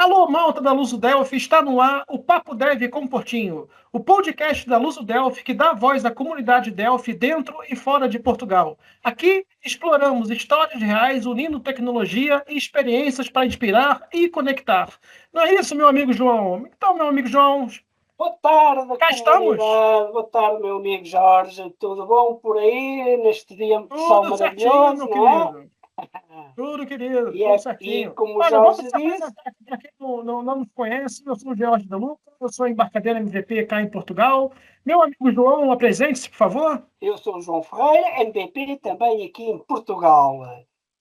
Alô, malta da Lusodelphi, está no ar o Papo Dev com Portinho, o podcast da Lusodelphi que dá voz à comunidade Delphi dentro e fora de Portugal. Aqui exploramos histórias reais, unindo tecnologia e experiências para inspirar e conectar. Não é isso, meu amigo João? Então, meu amigo João, Boa tarde, cá estamos. comunidade. Boa tarde, meu amigo Jorge. Tudo bom por aí, neste dia de sol Tudo certinho, maravilhoso, meu não é? querido. Tudo, querido, E, tudo e certinho. como o Olha, vamos Jorge se disse, apresentar aqui para quem não nos conhece. Eu sou o George da Luca, eu sou embarcadeiro MVP cá em Portugal. Meu amigo João, apresente-se, por favor. eu sou o João Ferreira, MVP também aqui em Portugal.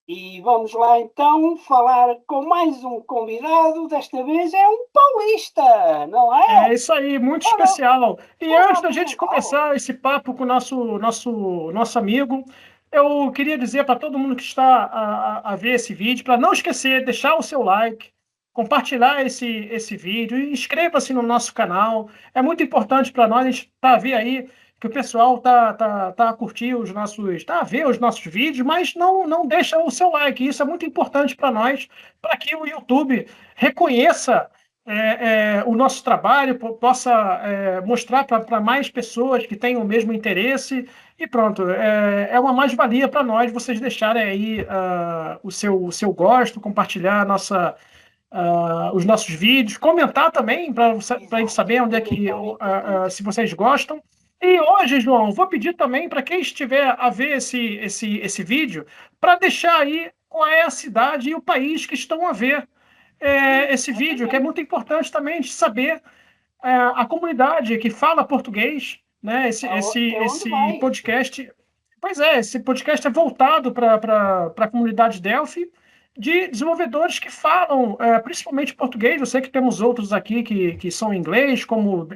E vamos lá então falar com mais um convidado. Desta vez é um paulista, não É é? isso aí, muito Ora, especial. E vou antes da gente apresentá-lo. começar esse papo com o nosso amigo, eu queria dizer para todo mundo que está a ver esse vídeo, para não esquecer, deixar o seu like, compartilhar esse vídeo e inscreva-se no nosso canal. É muito importante para nós, a gente tá a ver aí que o pessoal tá a curtir tá a ver os nossos vídeos, mas não deixa o seu like. Isso é muito importante para nós, para que o YouTube reconheça o nosso trabalho, possa mostrar para mais pessoas que tenham o mesmo interesse e pronto. É uma mais-valia para nós vocês deixarem aí o seu gosto, compartilhar os nossos vídeos, comentar também para a gente Exato. saber onde é que Comentar é importante. se vocês gostam. E hoje, João, vou pedir também para quem estiver a ver esse vídeo, para deixar aí qual é a cidade e o país que estão a ver esse vídeo, que é Exatamente. muito importante também de saber a comunidade que fala português, né? Até onde vai? Podcast, pois é, esse podcast é voltado para a comunidade Delphi de desenvolvedores que falam principalmente português. Eu sei que temos outros aqui que são em inglês, como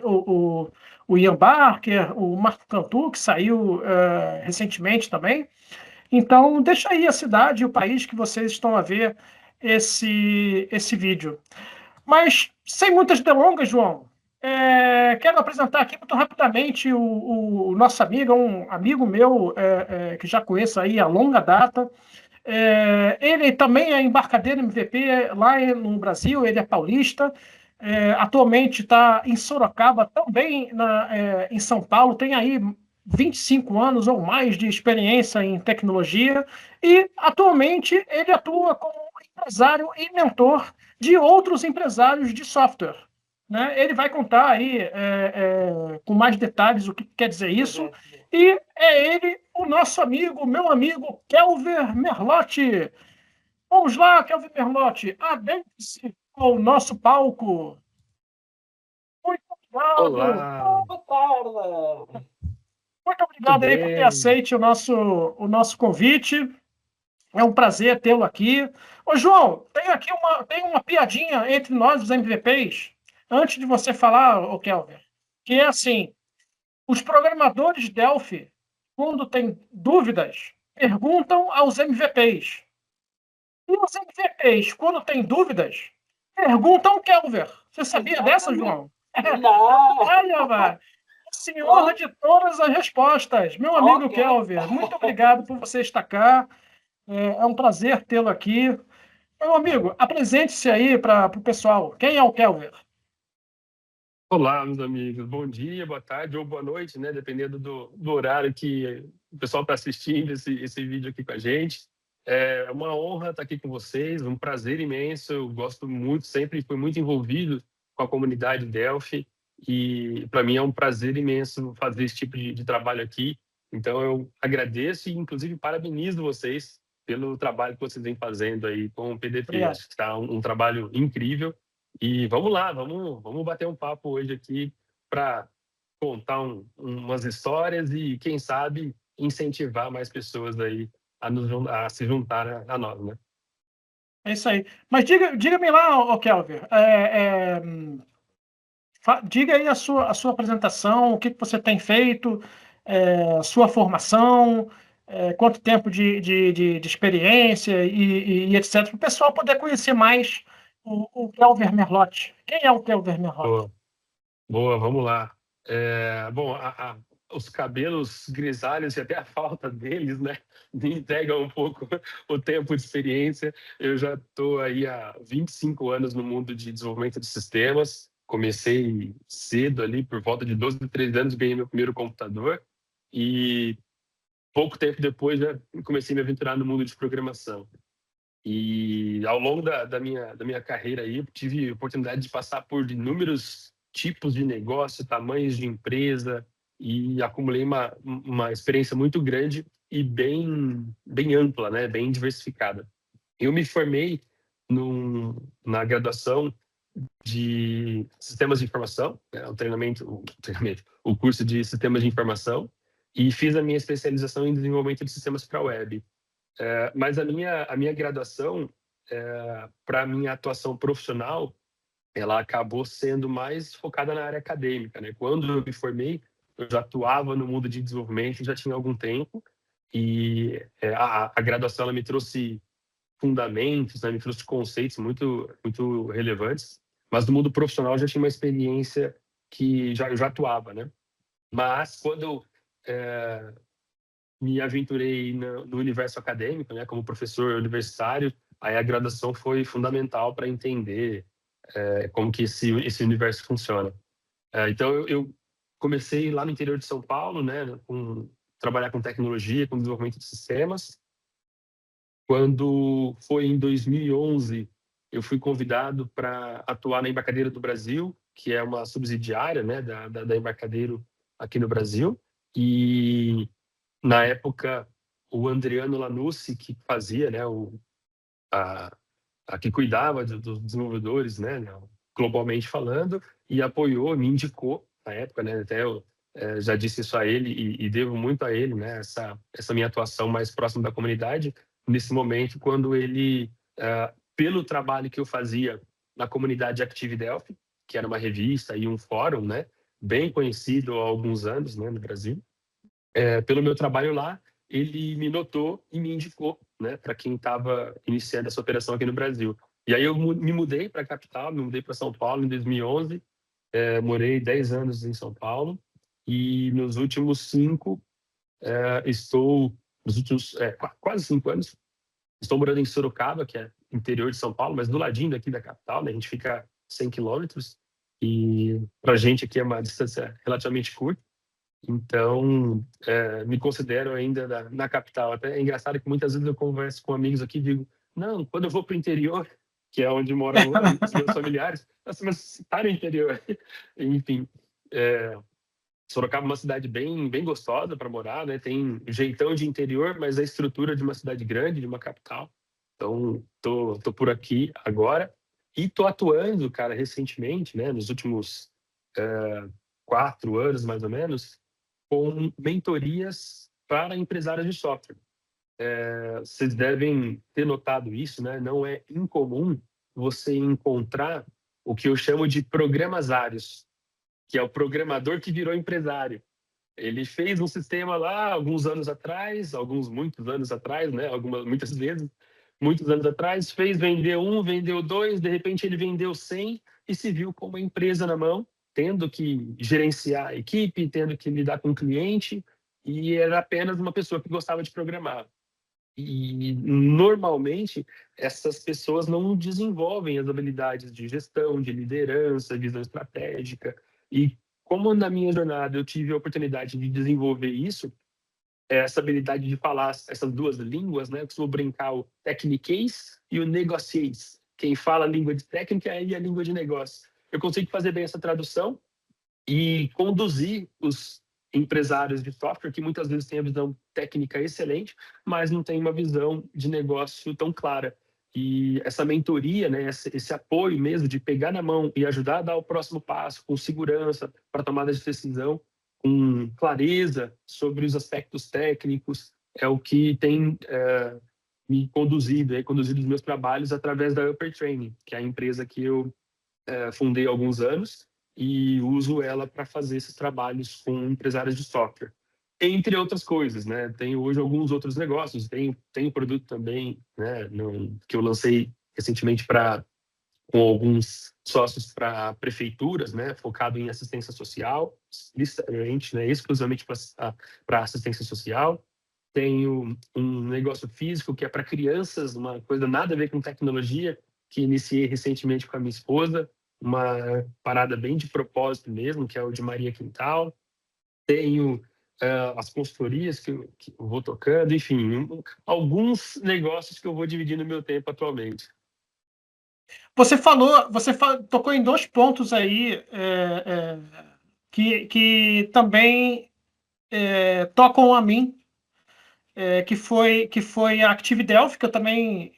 o Ian Barker, o Marco Cantu, que saiu recentemente também. Então, deixa aí a cidade e o país que vocês estão a ver esse vídeo. Mas, sem muitas delongas, João, quero apresentar aqui muito rapidamente o nosso amigo, um amigo meu que já conheço aí há longa data. Ele também é embarcadeiro MVP lá no Brasil, ele é paulista. Atualmente está em Sorocaba, também em São Paulo, tem aí 25 anos ou mais de experiência em tecnologia e atualmente ele atua como empresário e mentor de outros empresários de software. Né? Ele vai contar aí com mais detalhes o que quer dizer isso. E é ele, o nosso amigo, meu amigo Kelver Merlotti. Vamos lá, Kelver Merlotti, adentre-se ao nosso palco. Muito obrigado. Olá, Boa tarde. Muito tudo obrigado aí por ter bem? aceito o nosso convite. É um prazer tê-lo aqui. Ô, João, tem uma piadinha entre nós, os MVPs, antes de você falar, ô Kelvin, que é assim: os programadores Delphi, quando têm dúvidas, perguntam aos MVPs. E os MVPs, quando têm dúvidas, perguntam ao Kelvin. Você sabia dessa, Exatamente. João? Não. Olha, vai. O senhor Pronto. de todas as respostas. Meu amigo Ok. Kelvin, muito obrigado por você estar cá. É um prazer tê-lo aqui. Meu amigo, apresente-se aí para o pessoal. Quem é o Kelvin? Olá, meus amigos. Bom dia, boa tarde ou boa noite, né? Dependendo do horário que o pessoal está assistindo esse vídeo aqui com a gente. É uma honra estar aqui com vocês, um prazer imenso. Eu gosto muito, sempre fui muito envolvido com a comunidade Delphi e para mim é um prazer imenso fazer esse tipo de trabalho aqui. Então eu agradeço e inclusive parabenizo vocês pelo trabalho que vocês vêm fazendo aí com o PDP. Obrigado. Acho que está um trabalho incrível. E vamos lá, vamos bater um papo hoje aqui para contar umas histórias e, quem sabe, incentivar mais pessoas aí a se juntar a nós, né? É isso aí. Mas diga-me lá, ô Kelvin, diga aí a sua apresentação, o que você tem feito, sua formação, quanto tempo de experiência e etc. Para o pessoal poder conhecer mais o Kelvin Merlotti. Quem é o Kelvin Merlotti? Boa, boa, vamos lá. Bom, os cabelos grisalhos e até a falta deles, né, me entregam um pouco o tempo de experiência. Eu já estou aí há 25 anos no mundo de desenvolvimento de sistemas. Comecei cedo ali, por volta de 12, 13 anos, ganhei meu primeiro computador e pouco tempo depois já comecei a me aventurar no mundo de programação. E ao longo da minha carreira aí, eu tive a oportunidade de passar por inúmeros tipos de negócio, tamanhos de empresa, e acumulei uma experiência muito grande e bem ampla, né? Bem diversificada. Eu me formei na graduação de sistemas de informação, né? O curso de sistemas de informação, e fiz a minha especialização em desenvolvimento de sistemas para a web. Mas a minha graduação, para a minha atuação profissional, ela acabou sendo mais focada na área acadêmica, né? Quando eu me formei, eu já atuava no mundo de desenvolvimento, já tinha algum tempo, e a graduação ela me trouxe fundamentos, né? Me trouxe conceitos muito relevantes, mas no mundo profissional eu já tinha uma experiência que eu já atuava, né? Mas quando eu me aventurei no universo acadêmico, né, como professor universitário, aí a graduação foi fundamental para entender como que esse universo funciona. Então, eu comecei lá no interior de São Paulo, né, trabalhar com tecnologia, com desenvolvimento de sistemas. Quando foi em 2011, eu fui convidado para atuar na Embarcadero do Brasil, que é uma subsidiária, né, da Embarcadero aqui no Brasil. E na época, o Andriano Lanucci, que fazia, né, a que cuidava dos desenvolvedores, né, globalmente falando, e apoiou, me indicou na época, né, até eu já disse isso a ele e devo muito a ele, né, essa minha atuação mais próxima da comunidade, nesse momento, quando ele, pelo trabalho que eu fazia na comunidade Active Delphi, que era uma revista e um fórum, né, bem conhecido há alguns anos, né, no Brasil, pelo meu trabalho lá, ele me notou e me indicou, né, para quem estava iniciando essa operação aqui no Brasil. E aí eu me mudei para a capital, me mudei para São Paulo em 2011, morei 10 anos em São Paulo e nos últimos 5, quase 5 anos, estou morando em Sorocaba, que é interior de São Paulo, mas do ladinho daqui da capital, né, a gente fica 100 quilômetros e para a gente aqui é uma distância relativamente curta. Então, me considero ainda na capital. Até é engraçado que muitas vezes eu converso com amigos aqui e digo, não, quando eu vou para o interior, que é onde moram os meus familiares, mas você está no interior. Enfim, Sorocaba é uma cidade bem gostosa para morar, né? Tem jeitão de interior, mas a estrutura de uma cidade grande, de uma capital. Então, tô por aqui agora e tô atuando, cara, recentemente, né? Nos últimos 4 anos, mais ou menos, com mentorias para empresários de software. Vocês devem ter notado isso, né? Não é incomum você encontrar o que eu chamo de programasários, que é o programador que virou empresário. Ele fez um sistema lá alguns anos atrás, muitos anos atrás, né? Muitas vezes, muitos anos atrás, vendeu 1, vendeu 2, de repente ele vendeu 100 e se viu com uma empresa na mão, tendo que gerenciar a equipe, tendo que lidar com o cliente, e era apenas uma pessoa que gostava de programar. E, normalmente, essas pessoas não desenvolvem as habilidades de gestão, de liderança, visão estratégica. E como na minha jornada eu tive a oportunidade de desenvolver isso, essa habilidade de falar essas duas línguas, né? Eu costumo brincar o techniquez e o negociez. Quem fala a língua de técnica é a língua de negócio. Eu consigo fazer bem essa tradução e conduzir os empresários de software que muitas vezes têm a visão técnica excelente, mas não tem uma visão de negócio tão clara. E essa mentoria, né, esse apoio mesmo de pegar na mão e ajudar a dar o próximo passo com segurança para tomada de decisão, com clareza sobre os aspectos técnicos, é o que tem me conduzido os meus trabalhos através da Upper Training, que é a empresa que eu fundei há alguns anos e uso ela para fazer esses trabalhos com empresários de software. Entre outras coisas, né? Tenho hoje alguns outros negócios, tenho produto também, né, que eu lancei recentemente com alguns sócios para prefeituras, né, focado em assistência social, literalmente, né, exclusivamente para assistência social. Tenho um negócio físico que é para crianças, uma coisa nada a ver com tecnologia, que iniciei recentemente com a minha esposa, uma parada bem de propósito mesmo, que é o de Maria Quintal. Tenho as consultorias que eu vou tocando, enfim, alguns negócios que eu vou dividir no meu tempo atualmente. Você tocou em 2 pontos aí que também tocam a mim, que foi a Active Delphi, que eu também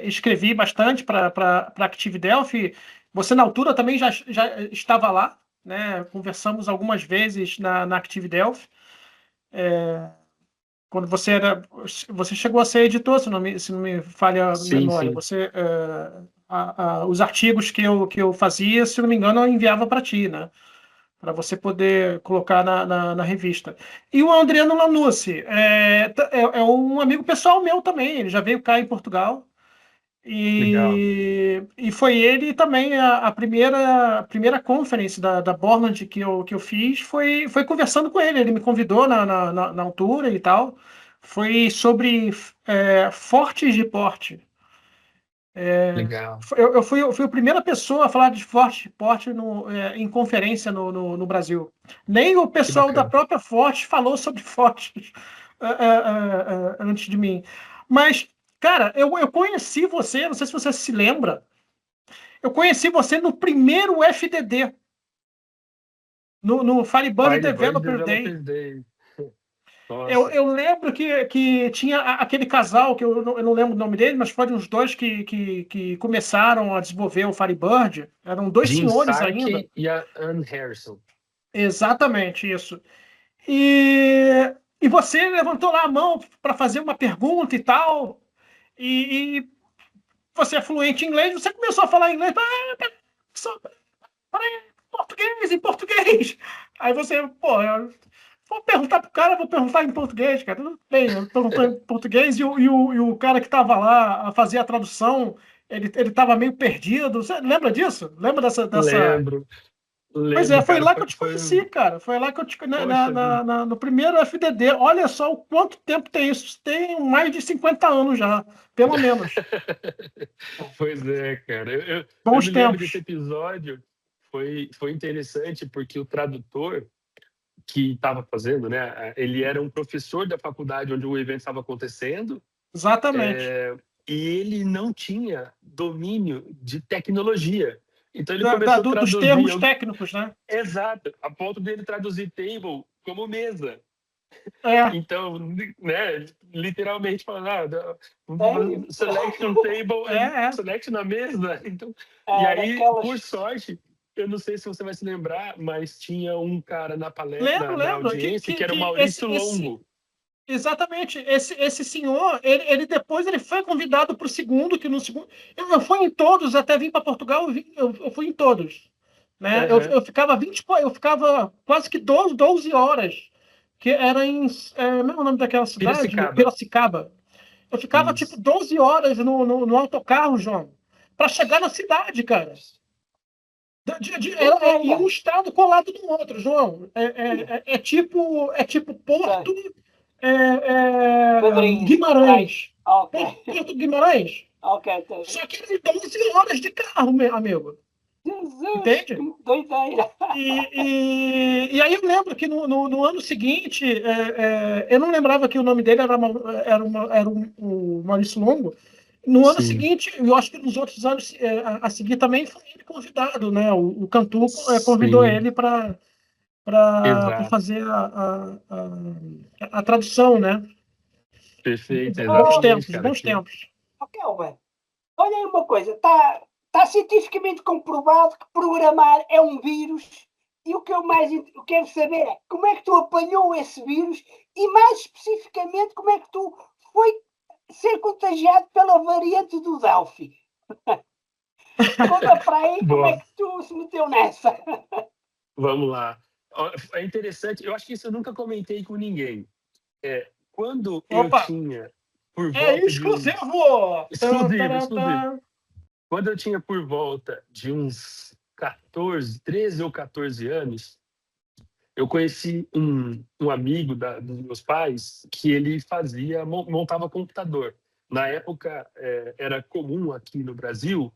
escrevi bastante para a Active Delphi. Você, na altura, também já estava lá, né? Conversamos algumas vezes na Active Delphi. Quando você chegou a ser editor, se não me falha a memória. Sim. Você, os artigos que eu fazia, se não me engano, eu enviava para ti, né? Para você poder colocar na revista. E o Adriano Lanucci é um amigo pessoal meu também, ele já veio cá em Portugal, Legal. e foi ele também a primeira conference da Borland que eu fiz, foi conversando com ele me convidou na altura e tal, foi sobre fortes de porte. Legal. Eu fui a primeira pessoa a falar de Forte em conferência no Brasil. Nem o Que pessoal da bacana. própria Forte falou sobre Forte antes de mim. Mas, cara, eu conheci você, não sei se você se lembra, eu conheci você no primeiro FDD, no Firebird Firebird Developer Day. Developers Day. Nossa. Eu lembro que tinha aquele casal, que eu não lembro o nome dele, mas foram uns dois que começaram a desenvolver o Firebird. Eram 2 Jim senhores ainda. Stark e a Ann Harrison. Exatamente isso. E você levantou lá a mão para fazer uma pergunta e tal. E você é fluente em inglês, você começou a falar inglês. Português, em português. Aí você, pô, vou perguntar pro cara, vou perguntar em português, cara. Tudo bem, eu perguntou em português e o cara que estava lá a fazer a tradução, ele estava meio perdido. Você lembra disso? Lembra dessa... Lembro, Pois é, foi cara. lá que eu te conheci, cara. Foi lá que eu te Poxa vida. no primeiro FDD. Olha só o quanto tempo tem isso. Tem mais de 50 anos já, pelo menos. Pois é, cara. Eu Bons me lembro desse tempos. episódio. Foi interessante porque o tradutor que estava fazendo, né? Ele era um professor da faculdade onde o evento estava acontecendo. Exatamente. E ele não tinha domínio de tecnologia. Então ele começou a Dos traduzir. termos técnicos, né? Exato, a ponto dele traduzir table como mesa. Então, né, literalmente falando, selection table, select na mesa. Então, e aí, por sorte, eu não sei se você vai se lembrar, mas tinha um cara na palestra, na audiência, que era o Maurício Longo. Exatamente. Esse senhor, ele depois ele foi convidado para o segundo, que no segundo... Eu fui em todos, até vim para Portugal, eu fui em todos. Né? Eu ficava quase que 12 horas, que era em... Como é o nome daquela cidade? Piracicaba. Eu ficava tipo 12 horas no autocarro, João, para chegar na cidade, cara. E um estado colado no outro, João. É tipo Porto... Guimarães. Porto Guimarães. Só que era 12 horas de carro, meu amigo. Jesus, entende? Doideira. E aí eu lembro que no ano seguinte, eu não lembrava que o nome dele era o Maurício Longo. No ano seguinte, eu acho que nos outros anos a seguir também foi ele convidado, né? O Cantu convidou ele para fazer a tradução, né? Perfeito, exatamente. Bons tempos. Ok, Albert. Olha aí uma coisa, está cientificamente comprovado que programar é um vírus, e o que eu quero saber é como é que tu apanhou esse vírus e, mais especificamente, como é que tu foi ser contagiado pela variante do Delphi. Conta para aí como é que tu se meteu nessa. Vamos lá. É interessante, eu acho que isso eu nunca comentei com ninguém. Quando eu tinha por volta exclusivo! Exclusivo. quando eu tinha por volta de uns 13 ou 14 anos, eu conheci um amigo dos meus pais que ele montava computador. Na época, era comum aqui no Brasil,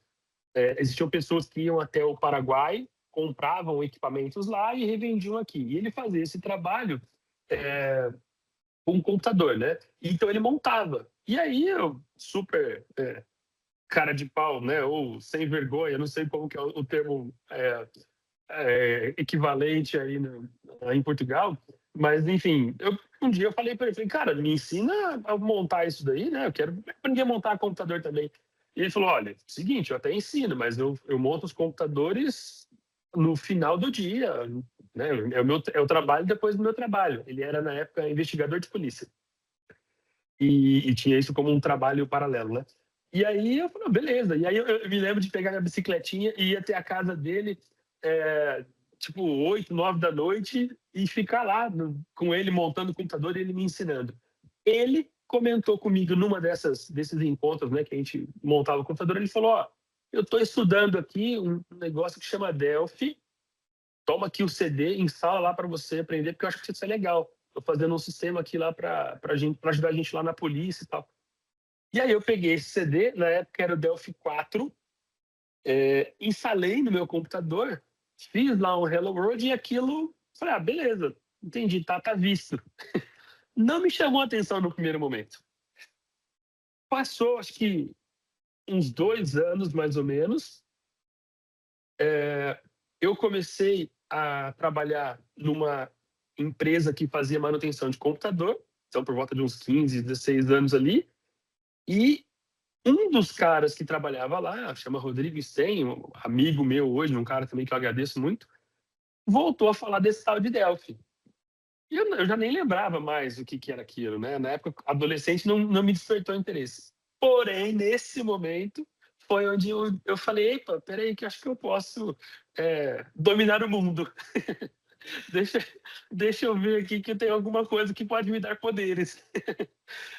existiam pessoas que iam até o Paraguai, compravam equipamentos lá e revendiam aqui. E ele fazia esse trabalho com um computador, né? Então ele montava. E aí eu, super cara de pau, né? Ou sem vergonha, não sei como que é o termo equivalente aí em Portugal, mas enfim, um dia eu falei para ele, cara, me ensina a montar isso daí, né? Eu quero aprender a montar computador também. E ele falou, olha, seguinte, eu até ensino, mas eu monto os computadores no final do dia, né? É o trabalho depois do meu trabalho. Ele era, na época, investigador de polícia. E tinha isso como um trabalho paralelo, né? E aí eu falei, beleza. E aí eu me lembro de pegar minha bicicletinha e ir até a casa dele, tipo 8, 9 da noite, e ficar lá com ele montando o computador e ele me ensinando. Ele comentou comigo numa desses encontros, né, que a gente montava o computador, ele falou, ó, eu estou estudando aqui um negócio que chama Delphi, toma aqui o CD, instala lá para você aprender, porque eu acho que isso é legal. Estou fazendo um sistema aqui lá para ajudar a gente lá na polícia e tal. E aí eu peguei esse CD, na época era o Delphi 4, instalei no meu computador, fiz lá um Hello World e aquilo, falei, beleza, entendi, tá visto. Não me chamou a atenção no primeiro momento. Passou, acho que uns 2 anos, mais ou menos, eu comecei a trabalhar numa empresa que fazia manutenção de computador, então por volta de uns 15, 16 anos ali, e um dos caras que trabalhava lá, chama Rodrigo Sten, um amigo meu hoje, um cara também que eu agradeço muito, voltou a falar desse tal de Delphi. E eu já nem lembrava mais o que era aquilo, né? Na época, adolescente, não me despertou interesse. Porém, nesse momento, foi onde eu falei, epa, peraí, que acho que eu posso dominar o mundo. deixa eu ver aqui que eu tenho alguma coisa que pode me dar poderes.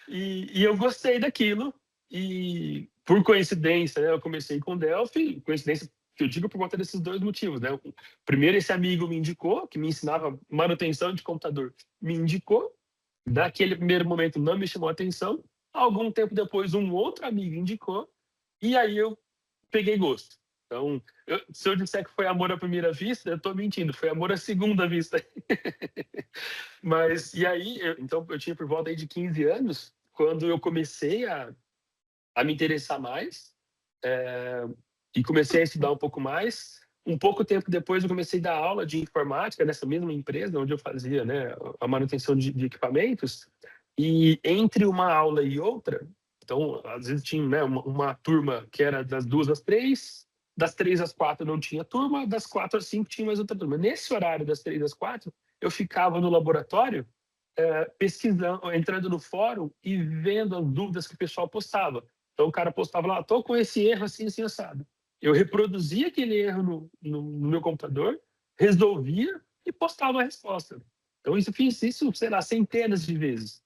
E eu gostei daquilo. E, por coincidência, né, eu comecei com Delphi. Coincidência que eu digo por conta desses 2 motivos, né? Primeiro, esse amigo me indicou, que me ensinava manutenção de computador, me indicou. Naquele primeiro momento não me chamou a atenção. Algum tempo depois, um outro amigo indicou. E aí eu peguei gosto. Então, se eu disser que foi amor à primeira vista, eu estou mentindo. Foi amor à segunda vista. Mas, e aí, então, eu tinha por volta aí de 15 anos, quando eu comecei a me interessar mais, e comecei a estudar um pouco mais. Um pouco tempo depois, eu comecei a dar aula de informática nessa mesma empresa, onde eu fazia, né, a manutenção de equipamentos. E entre uma aula e outra, então, às vezes tinha, né, uma turma que era das 2 às 3, das 3 às 4 não tinha turma, das 4 às 5 tinha mais outra turma. Nesse horário das 3 às 4, eu ficava no laboratório, pesquisando, entrando no fórum e vendo as dúvidas que o pessoal postava. Então, o cara postava lá, estou com esse erro assim, assim, assado. Eu reproduzia aquele erro no meu computador, resolvia e postava a resposta. Então, eu fiz isso, sei lá, centenas de vezes.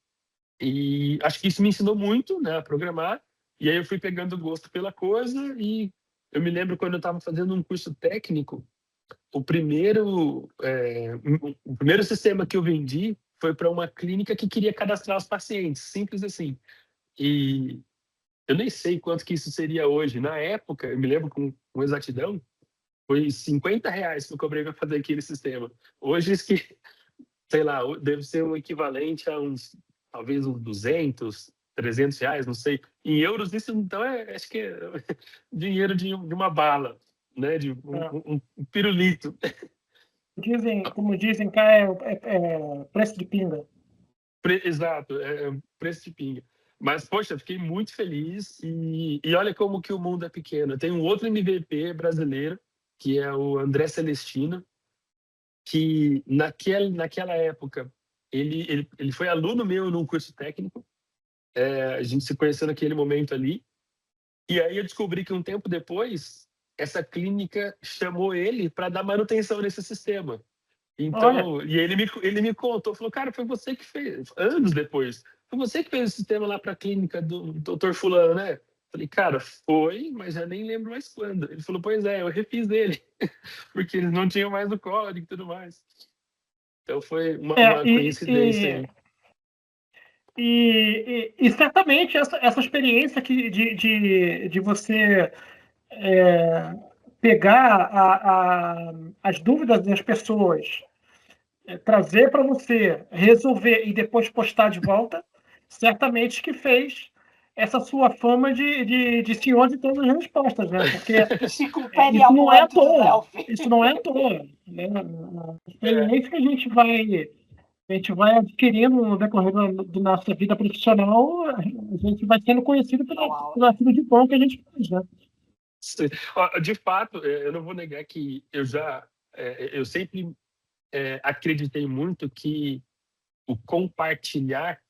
E acho que isso me ensinou muito, né, a programar. E aí eu fui pegando gosto pela coisa. E eu me lembro quando eu estava fazendo um curso técnico, o primeiro sistema que eu vendi foi para uma clínica que queria cadastrar os pacientes, simples assim. E eu nem sei quanto que isso seria hoje. Na época, eu me lembro com exatidão, foi R$50 que eu cobrei para fazer aquele sistema. Hoje, isso que, sei lá, deve ser um equivalente a talvez uns 200, R$300, não sei. Em euros, isso então acho que é dinheiro de uma bala, né? De um pirulito. Como dizem cá, é preço de pinga. Exato, é preço de pinga. Mas, poxa, fiquei muito feliz e olha como que o mundo é pequeno. Tem um outro MVP brasileiro, que é o André Celestino, que naquela época, ele foi aluno meu num curso técnico, a gente se conheceu naquele momento ali, e aí eu descobri que um tempo depois, essa clínica chamou ele para dar manutenção nesse sistema. Então, e ele me contou, falou, cara, foi você que fez, anos depois, foi você que fez o sistema lá para a clínica do doutor fulano, né? Falei, cara, foi, mas já nem lembro mais quando. Ele falou, pois é, eu refiz ele, porque eles não tinham mais o código e tudo mais. Então foi É, uma coincidência aí. e certamente essa experiência de você pegar as dúvidas das pessoas, trazer para você, resolver e depois postar de volta, certamente que fez essa sua fama de senhor de todas as respostas, né? Porque Enciclopédia isso não é à ambulante de toa. Delphi. Isso não é à toa. Né? A experiência que a gente vai adquirindo no decorrer da nossa vida profissional, a gente vai sendo conhecido pelo aquilo de bom que a gente faz, né? De fato, eu não vou negar que eu sempre acreditei muito que o compartilhar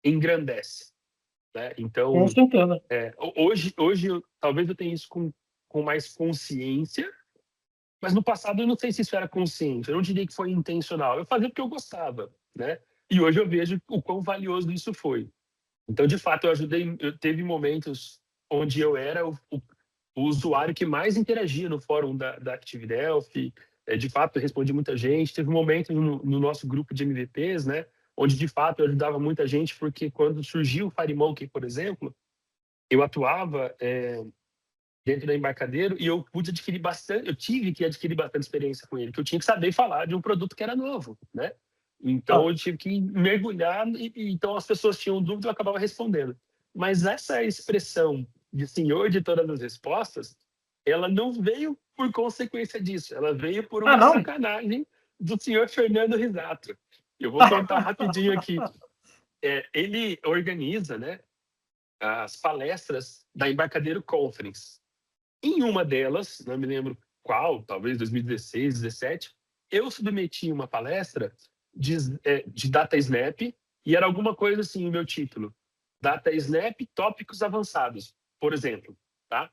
engrandece, né? Com Então, certeza. hoje talvez eu tenha isso com mais consciência, mas no passado eu não sei se isso era consciente. Eu não diria que foi intencional. Eu fazia porque eu gostava, né? E hoje eu vejo o quão valioso isso foi. Então, de fato, teve momentos onde eu era o usuário que mais interagia no fórum da Active Delphi. De fato, eu respondi muita gente. Teve momentos no nosso grupo de MVPs, né, onde, de fato, eu ajudava muita gente, porque quando surgiu o FireMonkey, por exemplo, eu atuava dentro da Embarcadero e eu tive que adquirir bastante experiência com ele, que eu tinha que saber falar de um produto que era novo, né? Então, eu tive que mergulhar então as pessoas tinham dúvida e eu acabava respondendo. Mas essa expressão de senhor de todas as respostas, ela não veio por consequência disso, ela veio por uma Não? sacanagem do senhor Fernando Risato. Eu vou contar rapidinho aqui. Ele organiza, né, as palestras da Embarcadero Conference. Em uma delas, não me lembro qual, talvez 2016, 2017, eu submeti uma palestra de Data Snap e era alguma coisa assim, o meu título. Data Snap, tópicos avançados, por exemplo. Tá?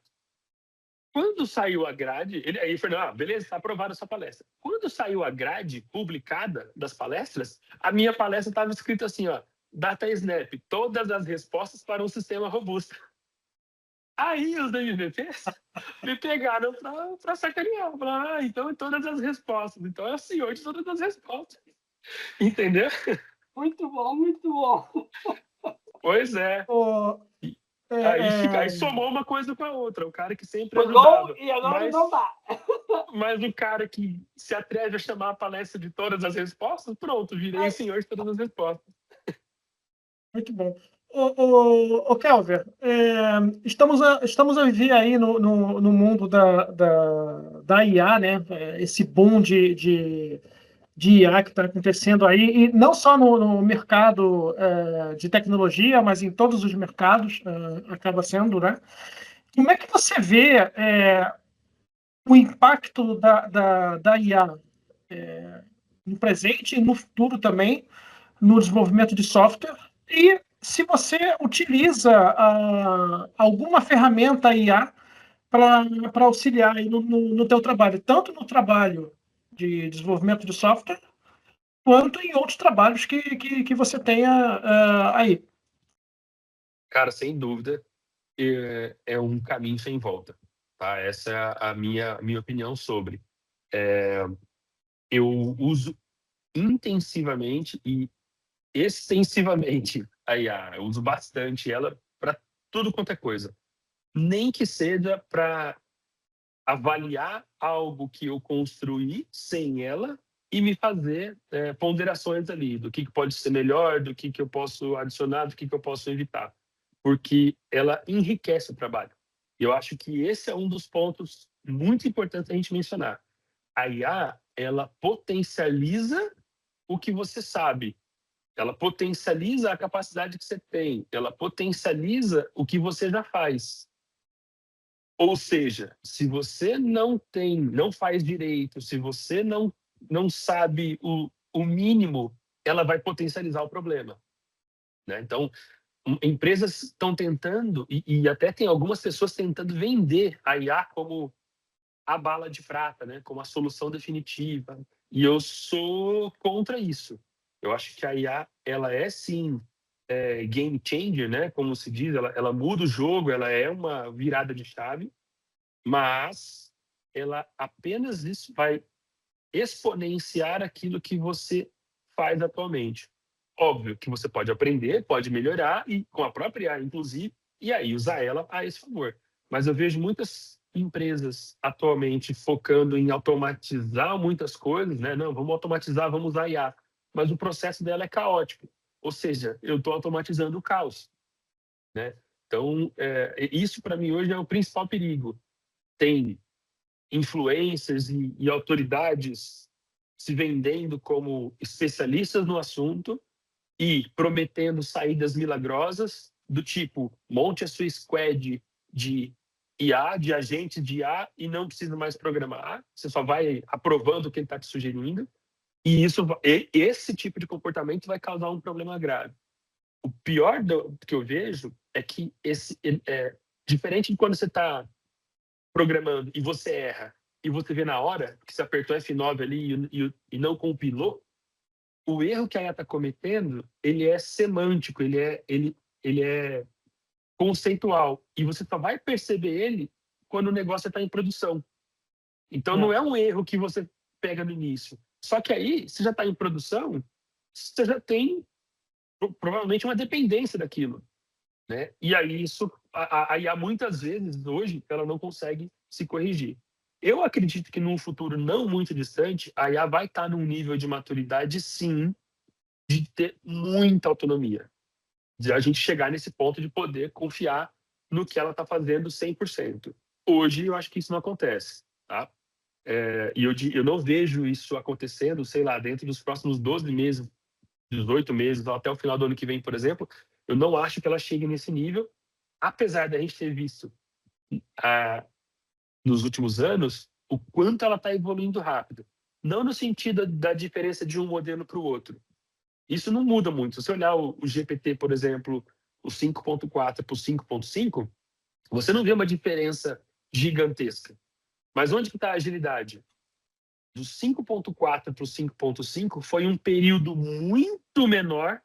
Quando saiu a grade, aí Fernando, beleza, está aprovada a sua palestra. Quando saiu a grade publicada das palestras, a minha palestra estava escrita assim, ó, Data Snap, todas as respostas para um sistema robusto. Aí os MVPs me pegaram para sacanear. Falaram, então todas as respostas. Então é o senhor de todas as respostas. Entendeu? Muito bom, muito bom. Pois é. Oh, Aí somou uma coisa com a outra. O cara que sempre Pegou ajudava. e agora não dá. Mas o cara que se atreve a chamar a palestra de todas as respostas, pronto, virei o senhor de todas as respostas. Muito bom. Ô, Kelvin, estamos a viver aí no mundo da IA, né? Esse boom de IA que está acontecendo aí, e não só no mercado de tecnologia, mas em todos os mercados acaba sendo, né? Como é que você vê o impacto da IA no presente e no futuro também, no desenvolvimento de software? E se você utiliza alguma ferramenta IA para auxiliar aí no teu trabalho, tanto no trabalho de desenvolvimento de software, quanto em outros trabalhos que você tenha aí. Cara, sem dúvida, é um caminho sem volta. Tá? Essa é a minha opinião sobre. Eu uso intensivamente e extensivamente a IA. Eu uso bastante ela para tudo quanto é coisa. Nem que seja para avaliar algo que eu construí sem ela e me fazer ponderações ali do que pode ser melhor, do que eu posso adicionar, do que eu posso evitar. Porque ela enriquece o trabalho. E eu acho que esse é um dos pontos muito importantes a gente mencionar. A IA, ela potencializa o que você sabe. Ela potencializa a capacidade que você tem. Ela potencializa o que você já faz. Ou seja, se você não faz direito, se você não sabe o mínimo, ela vai potencializar o problema. Né? Então, empresas estão tentando, e até tem algumas pessoas tentando vender a IA como a bala de prata, né? Como a solução definitiva. E eu sou contra isso. Eu acho que a IA, ela é sim game changer, né? Como se diz, ela muda o jogo, ela é uma virada de chave, mas ela apenas isso vai exponenciar aquilo que você faz atualmente. Óbvio que você pode aprender, pode melhorar, e com a própria IA, inclusive, e aí usar ela a esse favor. Mas eu vejo muitas empresas atualmente focando em automatizar muitas coisas, né? Não, vamos automatizar, vamos usar IA. Mas o processo dela é caótico. Ou seja, eu estou automatizando o caos, né? Então, isso para mim hoje é o principal perigo. Tem influencers e autoridades se vendendo como especialistas no assunto e prometendo saídas milagrosas do tipo, monte a sua squad de IA, de agentes de IA, e não precisa mais programar, você só vai aprovando o que ele está te sugerindo, e esse tipo de comportamento vai causar um problema grave. O pior que eu vejo é que diferente de quando você está programando e você erra, e você vê na hora que você apertou F9 ali e não compilou, o erro que a IA está cometendo, ele é semântico, ele é conceitual, e você só vai perceber ele quando o negócio está em produção. Então, não é um erro que você pega no início. Só que aí, se já está em produção, você já tem provavelmente uma dependência daquilo, né? E aí a IA muitas vezes hoje ela não consegue se corrigir. Eu acredito que num futuro não muito distante, a IA vai estar num nível de maturidade, sim, de ter muita autonomia, de a gente chegar nesse ponto de poder confiar no que ela está fazendo 100%. Hoje eu acho que isso não acontece, tá? E eu não vejo isso acontecendo, sei lá, dentro dos próximos 12 meses, 18 meses, até o final do ano que vem, por exemplo. Eu não acho que ela chegue nesse nível, apesar da gente ter visto nos últimos anos o quanto ela está evoluindo rápido. Não no sentido da diferença de um modelo para o outro. Isso não muda muito. Se você olhar o GPT, por exemplo, o 5.4 para o 5.5, você não vê uma diferença gigantesca. Mas onde está a agilidade? Do 5.4 para o 5.5 foi um período muito menor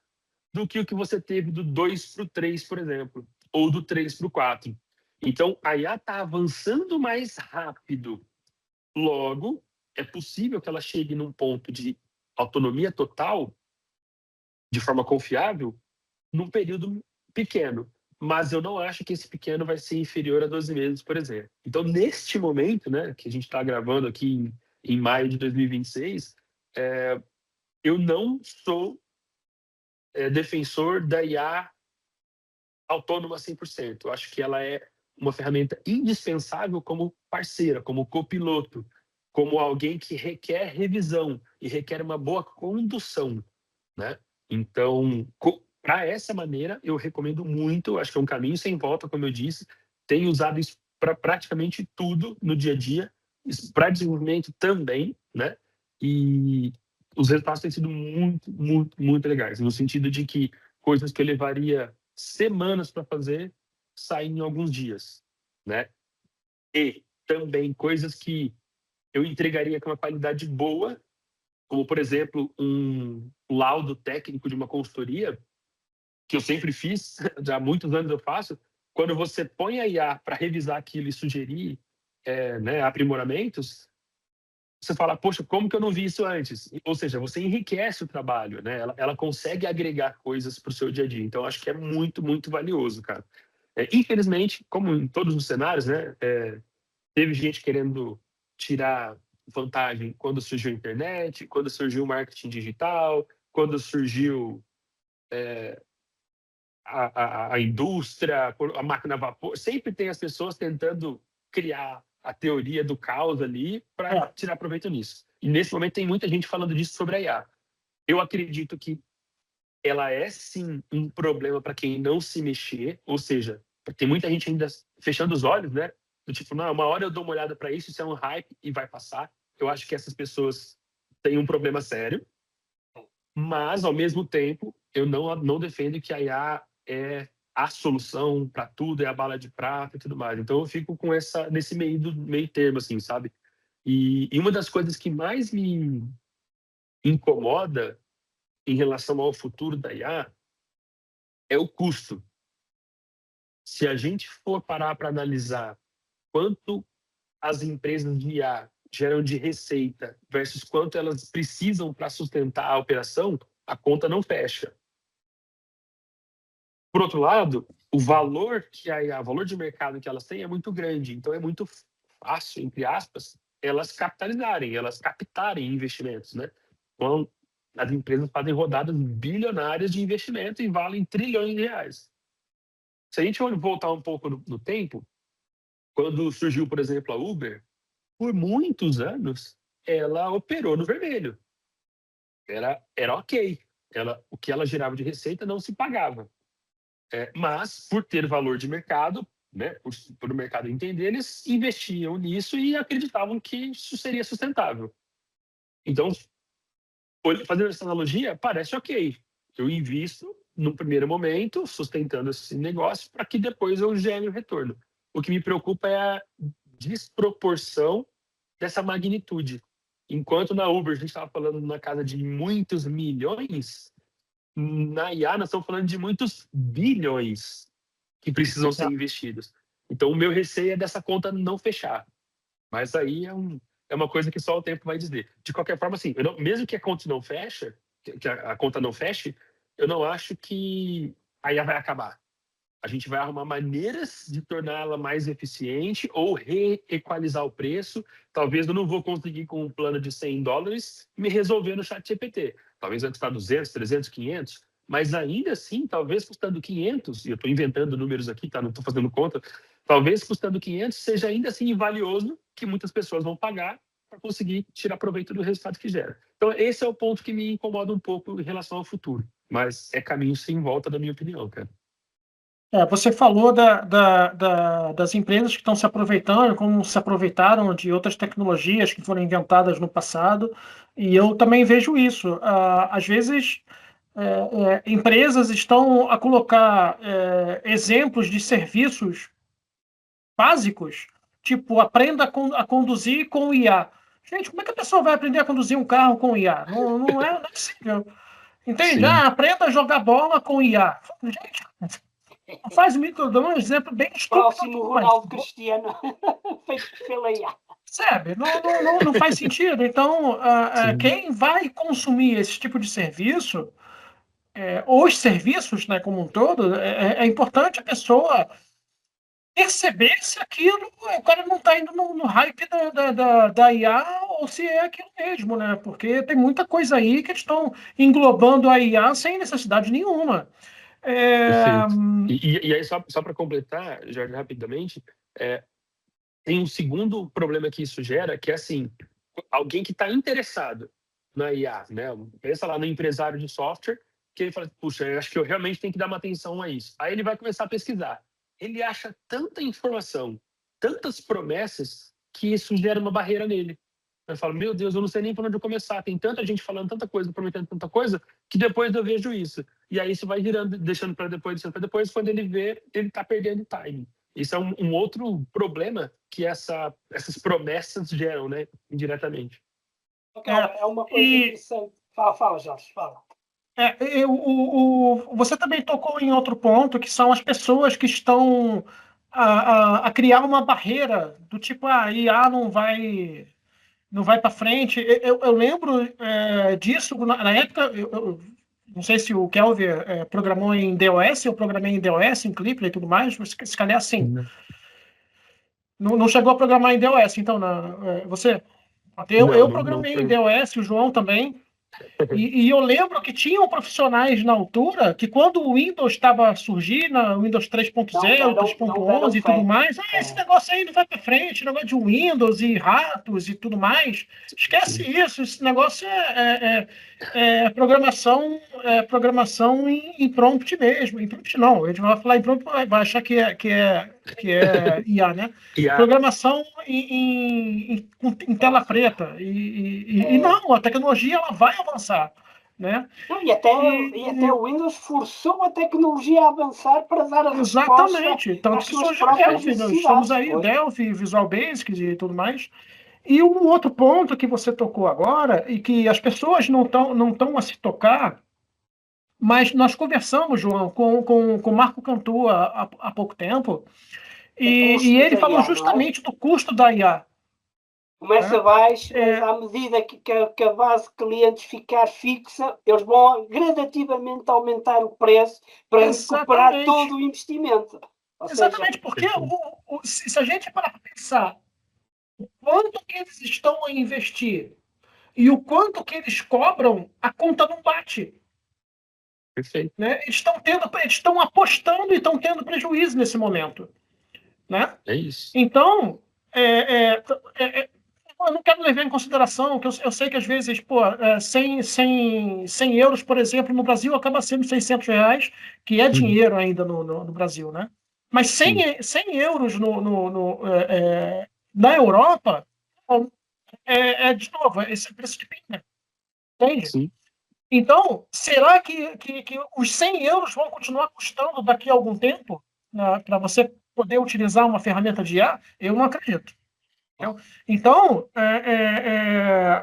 do que o que você teve do 2 para o 3, por exemplo, ou do 3 para o 4. Então, a IA está avançando mais rápido. Logo, é possível que ela chegue num ponto de autonomia total, de forma confiável, num período pequeno. Mas eu não acho que esse pequeno vai ser inferior a 12 meses, por exemplo. Então, neste momento, né, que a gente está gravando aqui em maio de 2026, eu não sou defensor da IA autônoma 100%. Eu acho que ela é uma ferramenta indispensável como parceira, como copiloto, como alguém que requer revisão e requer uma boa condução, né? Então, para essa maneira, eu recomendo muito, acho que é um caminho sem volta, como eu disse, tenho usado isso para praticamente tudo no dia a dia, para desenvolvimento também, né? E os resultados têm sido muito, muito, muito legais, no sentido de que coisas que eu levaria semanas para fazer saem em alguns dias, né? E também coisas que eu entregaria com uma qualidade boa, como, por exemplo, um laudo técnico de uma consultoria, que eu sempre fiz, já há muitos anos eu faço. Quando você põe a IA para revisar aquilo e sugerir né, aprimoramentos, você fala, poxa, como que eu não vi isso antes? Ou seja, você enriquece o trabalho, né? Ela consegue agregar coisas para o seu dia a dia. Então, acho que é muito, muito valioso, cara. Infelizmente, como em todos os cenários, né? Teve gente querendo tirar vantagem quando surgiu a internet, quando surgiu o marketing digital, quando surgiu a indústria, a máquina a vapor. Sempre tem as pessoas tentando criar a teoria do caos ali para tirar proveito nisso. E nesse momento tem muita gente falando disso sobre a IA. Eu acredito que ela é sim um problema para quem não se mexer, ou seja, tem muita gente ainda fechando os olhos, né? Do tipo, não, uma hora eu dou uma olhada para isso é um hype e vai passar. Eu acho que essas pessoas têm um problema sério, mas ao mesmo tempo eu não defendo que a IA é a solução para tudo, é a bala de prata e tudo mais. Então eu fico com nesse meio termo, assim, sabe? E uma das coisas que mais me incomoda em relação ao futuro da IA é o custo. Se a gente for parar para analisar quanto as empresas de IA geram de receita versus quanto elas precisam para sustentar a operação, a conta não fecha. Por outro lado, o valor que a IA, o valor de mercado que elas têm é muito grande, então é muito fácil, entre aspas, elas capitalizarem, elas captarem investimentos, né? Então, as empresas fazem rodadas bilionárias de investimento e valem trilhões de reais. Se a gente voltar um pouco no tempo, quando surgiu, por exemplo, a Uber, por muitos anos, ela operou no vermelho. Era ok. O que ela gerava de receita não se pagava. Mas, por ter valor de mercado, né, por o mercado entender, eles investiam nisso e acreditavam que isso seria sustentável. Então, fazendo essa analogia, parece ok. Eu invisto no primeiro momento, sustentando esse negócio, para que depois eu gere o retorno. O que me preocupa é a desproporção dessa magnitude. Enquanto na Uber a gente estava falando na casa de muitos milhões, na IA nós estamos falando de muitos bilhões que precisam ser investidos. Então o meu receio é dessa conta não fechar. Mas aí é uma coisa que só o tempo vai dizer. De qualquer forma, assim, mesmo que a conta não feche, a conta não feche, eu não acho que a IA vai acabar. A gente vai arrumar maneiras de torná-la mais eficiente ou reequalizar o preço. Talvez eu não vou conseguir com um plano de $100 me resolver no ChatGPT. Talvez vai custar 200, 300, 500. Mas ainda assim, talvez custando 500, e eu estou inventando números aqui, tá? Não estou fazendo conta. Talvez custando 500 seja ainda assim valioso, que muitas pessoas vão pagar para conseguir tirar proveito do resultado que gera. Então, esse é o ponto que me incomoda um pouco em relação ao futuro. Mas é caminho sem volta, da minha opinião, cara. Você falou das empresas que estão se aproveitando, como se aproveitaram de outras tecnologias que foram inventadas no passado, e eu também vejo isso. Às vezes, empresas estão a colocar exemplos de serviços básicos, tipo, aprenda a conduzir com o IA. Gente, como é que a pessoa vai aprender a conduzir um carro com o IA? Não é possível. Entende? Sim. Aprenda a jogar bola com o IA. Gente, faz me dou um exemplo bem estúpido. Próximo Ronaldo Cristiano, feito pela IA. Sabe? Não faz sentido. Então, quem vai consumir esse tipo de serviço, os serviços, né, como um todo, é importante a pessoa perceber se aquilo, o cara não está indo no hype da IA ou se é aquilo mesmo, né? Porque tem muita coisa aí que eles estão englobando a IA sem necessidade nenhuma. Perfeito. E aí, só para completar, Jorge, rapidamente, tem um segundo problema que isso gera, que é assim, alguém que está interessado na IA, né? Pensa lá no empresário de software, que ele fala, puxa, eu acho que eu realmente tenho que dar uma atenção a isso. Aí ele vai começar a pesquisar. Ele acha tanta informação, tantas promessas, que isso gera uma barreira nele. Eu falo, meu Deus, eu não sei nem por onde começar. Tem tanta gente falando tanta coisa, prometendo tanta coisa, que depois eu vejo isso. E aí isso vai girando, deixando para depois, quando ele vê, ele está perdendo time. Isso é um outro problema que essas promessas geram, né, indiretamente. É uma coisa interessante. Fala, Jorge, fala. Você também tocou em outro ponto, que são as pessoas que estão a criar uma barreira do tipo, a IA não vai para frente. Eu lembro disso na época. Eu não sei se o Kelvin programou em DOS, eu programei em DOS, em Clipper e tudo mais, mas se calhar assim. Não chegou a programar em DOS, então, você? Eu programei em DOS, o João também. E eu lembro que tinham profissionais na altura que quando o Windows estava surgindo, o Windows 3.0, 3.11 e tudo mais, esse negócio aí não vai para frente, negócio de Windows e ratos e tudo mais, esquece isso, esse negócio é programação em prompt mesmo, em prompt não, a gente vai falar em prompt, vai achar que é IA, né? Programação em tela preta, e não, a tecnologia ela vai avançar, né? E até o Windows forçou a tecnologia a avançar para dar a resposta. Exatamente, tanto que surgiu Delphi, nós estamos aí, Delphi, Visual Basic e tudo mais. E um outro ponto que você tocou agora, e que as pessoas não estão a se tocar, Mas nós conversamos, João, com o Marco Cantu há pouco tempo, e ele falou justamente do custo da IA. Começa baixo, mas à medida que a base de clientes ficar fixa, eles vão gradativamente aumentar o preço para recuperar todo o investimento. Exatamente, porque se a gente parar para pensar o quanto que eles estão a investir e o quanto que eles cobram, a conta não bate. Perfeito. Né? Eles estão apostando e estão tendo prejuízo nesse momento. Né? É isso. Então, eu não quero levar em consideração que eu sei que às vezes, 100 euros, por exemplo, no Brasil acaba sendo R$600, que é dinheiro ainda no Brasil, né? Mas 100 euros na Europa de novo, esse preço de pinga. Entende? Sim. Então, será que os 100 euros vão continuar custando daqui a algum tempo, né, para você poder utilizar uma ferramenta de IA? Eu não acredito. Então,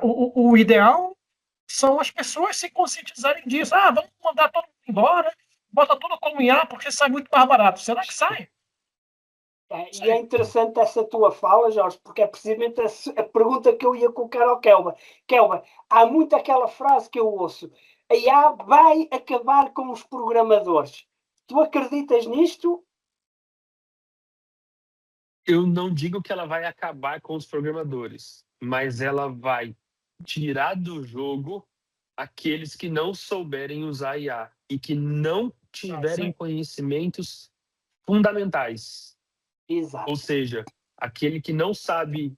o ideal são as pessoas se conscientizarem disso. Vamos mandar todo mundo embora, bota tudo como IA, porque sai muito mais barato. Será que sai? E é interessante essa tua fala, Jorge, porque é precisamente a pergunta que eu ia colocar ao Kelba. Kelba, há muito aquela frase que eu ouço: a IA vai acabar com os programadores. Tu acreditas nisto? Eu não digo que ela vai acabar com os programadores, mas ela vai tirar do jogo aqueles que não souberem usar IA e que não tiverem conhecimentos fundamentais. Exato. Ou seja, aquele que não sabe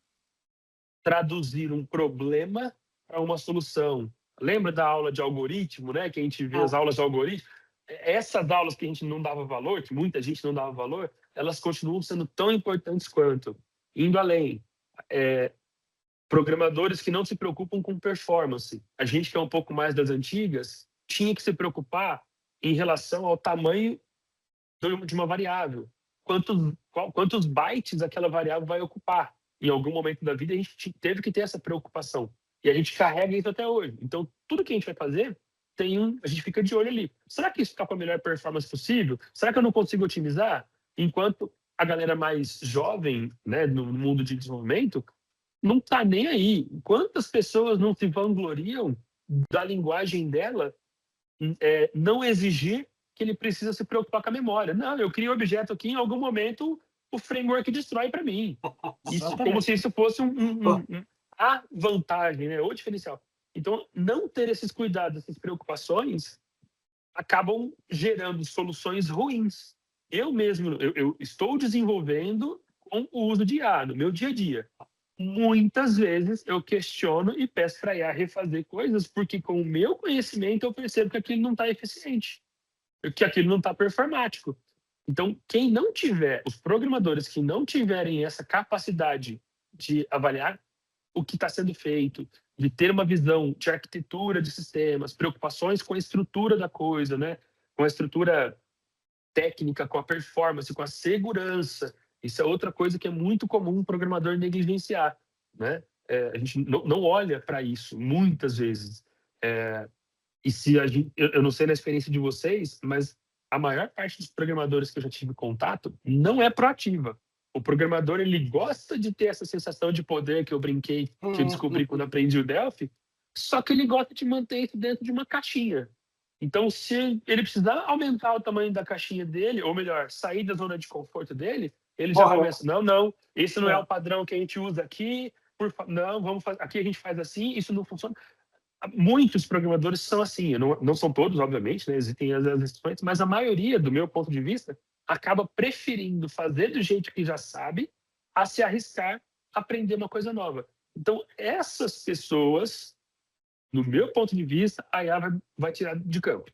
traduzir um problema para uma solução. Lembra da aula de algoritmo, né? Que a gente vê as aulas de algoritmo? Essas aulas que a gente não dava valor, que muita gente não dava valor, elas continuam sendo tão importantes quanto. Indo além, programadores que não se preocupam com performance. A gente que é um pouco mais das antigas tinha que se preocupar em relação ao tamanho de uma variável. Quantos bytes aquela variável vai ocupar. Em algum momento da vida, a gente teve que ter essa preocupação. E a gente carrega isso até hoje. Então, tudo que a gente vai fazer, a gente fica de olho ali. Será que isso fica com a melhor performance possível? Será que eu não consigo otimizar? Enquanto a galera mais jovem, né, no mundo de desenvolvimento, não está nem aí. Quantas pessoas não se vangloriam da linguagem dela não exigir que ele precisa se preocupar com a memória? Não, eu crio um objeto aqui, em algum momento o framework destrói para mim. Isso, como se isso fosse a vantagem, né? O diferencial. Então, não ter esses cuidados, essas preocupações, acabam gerando soluções ruins. Eu mesmo, eu estou desenvolvendo com o uso de IA no meu dia a dia. Muitas vezes eu questiono e peço para a IA refazer coisas, porque com o meu conhecimento eu percebo que aquilo não está eficiente, que aquilo não está performático. Então, os programadores que não tiverem essa capacidade de avaliar o que está sendo feito, de ter uma visão de arquitetura de sistemas, preocupações com a estrutura da coisa, né? Com a estrutura técnica, com a performance, com a segurança. Isso é outra coisa que é muito comum um programador negligenciar, né? A gente não olha para isso muitas vezes. E se eu não sei na experiência de vocês, mas a maior parte dos programadores que eu já tive contato não é proativa. O programador, ele gosta de ter essa sensação de poder que eu brinquei, que eu descobri quando aprendi o Delphi, só que ele gosta de manter isso dentro de uma caixinha. Então, se ele precisar aumentar o tamanho da caixinha dele, ou melhor, sair da zona de conforto dele, ele já começa, não, esse não é o padrão que a gente usa aqui, vamos fazer, aqui a gente faz assim, isso não funciona. Muitos programadores são assim, não são todos, obviamente, né? Existem as exceções, mas a maioria, do meu ponto de vista, acaba preferindo fazer do jeito que já sabe a se arriscar a aprender uma coisa nova. Então, essas pessoas, no meu ponto de vista, a IA vai tirar de campo.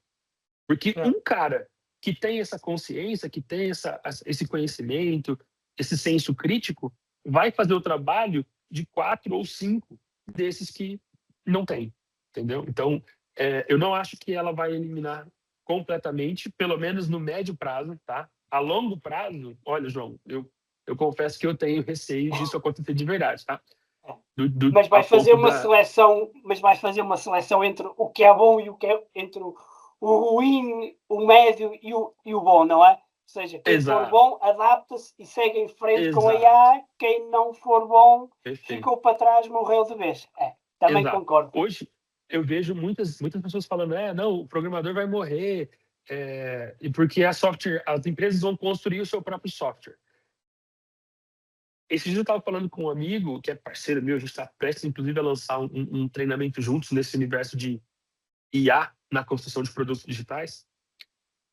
Porque um cara que tem essa consciência, que tem esse conhecimento, esse senso crítico, vai fazer o trabalho de 4 ou 5 desses que não tem. Entendeu? Então, eu não acho que ela vai eliminar completamente, pelo menos no médio prazo, tá? A longo prazo, olha, João, eu confesso que eu tenho receio disso acontecer de verdade, tá? Mas vai fazer uma seleção, entre o que é bom e entre o ruim, o médio e o bom, não é? Ou seja, quem for bom adapta-se e segue em frente com a IA, quem não for bom ficou para trás, morreu de vez. Também concordo. Hoje eu vejo muitas pessoas falando, não, o programador vai morrer, e porque as empresas vão construir o seu próprio software. Esse dia eu estava falando com um amigo, que é parceiro meu, a gente está prestes, inclusive, a lançar um treinamento juntos nesse universo de IA na construção de produtos digitais,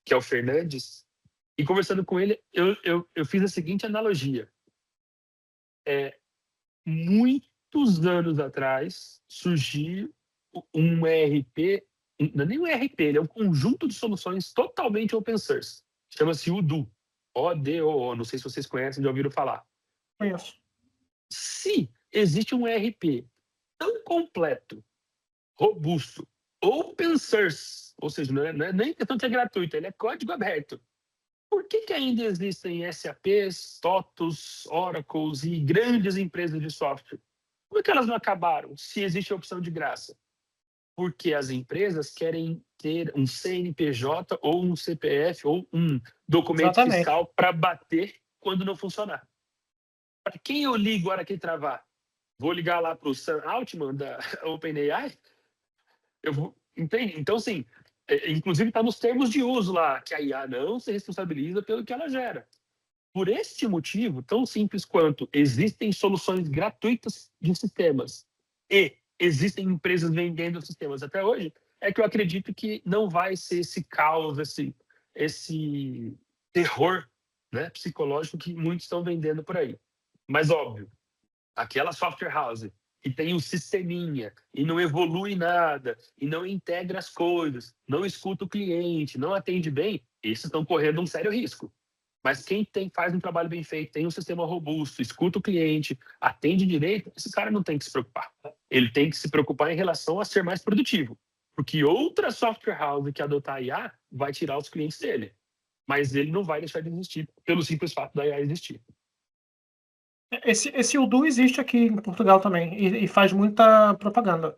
que é o Fernandes. E conversando com ele, eu fiz a seguinte analogia. Muitos anos atrás, surgiu um ERP, não é nem um ERP, ele é um conjunto de soluções totalmente open source. Chama-se Odoo. O-D-O-O, não sei se vocês conhecem, já ouviram falar. Conheço. Se existe um ERP tão completo, robusto, open source, ou seja, não é nem questão de ser gratuito, ele é código aberto. Por que ainda existem SAPs, TOTOS, Oracles e grandes empresas de software? Por que elas não acabaram se existe a opção de graça? Porque as empresas querem ter um CNPJ ou um CPF ou um documento fiscal para bater quando não funcionar. Para quem eu ligo a hora que travar? Vou ligar lá para o Sam Altman da OpenAI? Entende? Então, assim, inclusive está nos termos de uso lá, que a IA não se responsabiliza pelo que ela gera. Por este motivo, tão simples quanto existem soluções gratuitas de sistemas e existem empresas vendendo sistemas até hoje, é que eu acredito que não vai ser esse caos, esse terror, né, psicológico que muitos estão vendendo por aí. Mas, óbvio, aquela software house que tem um sisteminha e não evolui nada, e não integra as coisas, não escuta o cliente, não atende bem, esses estão correndo um sério risco. Mas quem faz um trabalho bem feito, tem um sistema robusto, escuta o cliente, atende direito, esse cara não tem que se preocupar. Ele tem que se preocupar em relação a ser mais produtivo. Porque outra software house que adotar a IA vai tirar os clientes dele. Mas ele não vai deixar de existir pelo simples fato da IA existir. Esse Odoo existe aqui em Portugal também e faz muita propaganda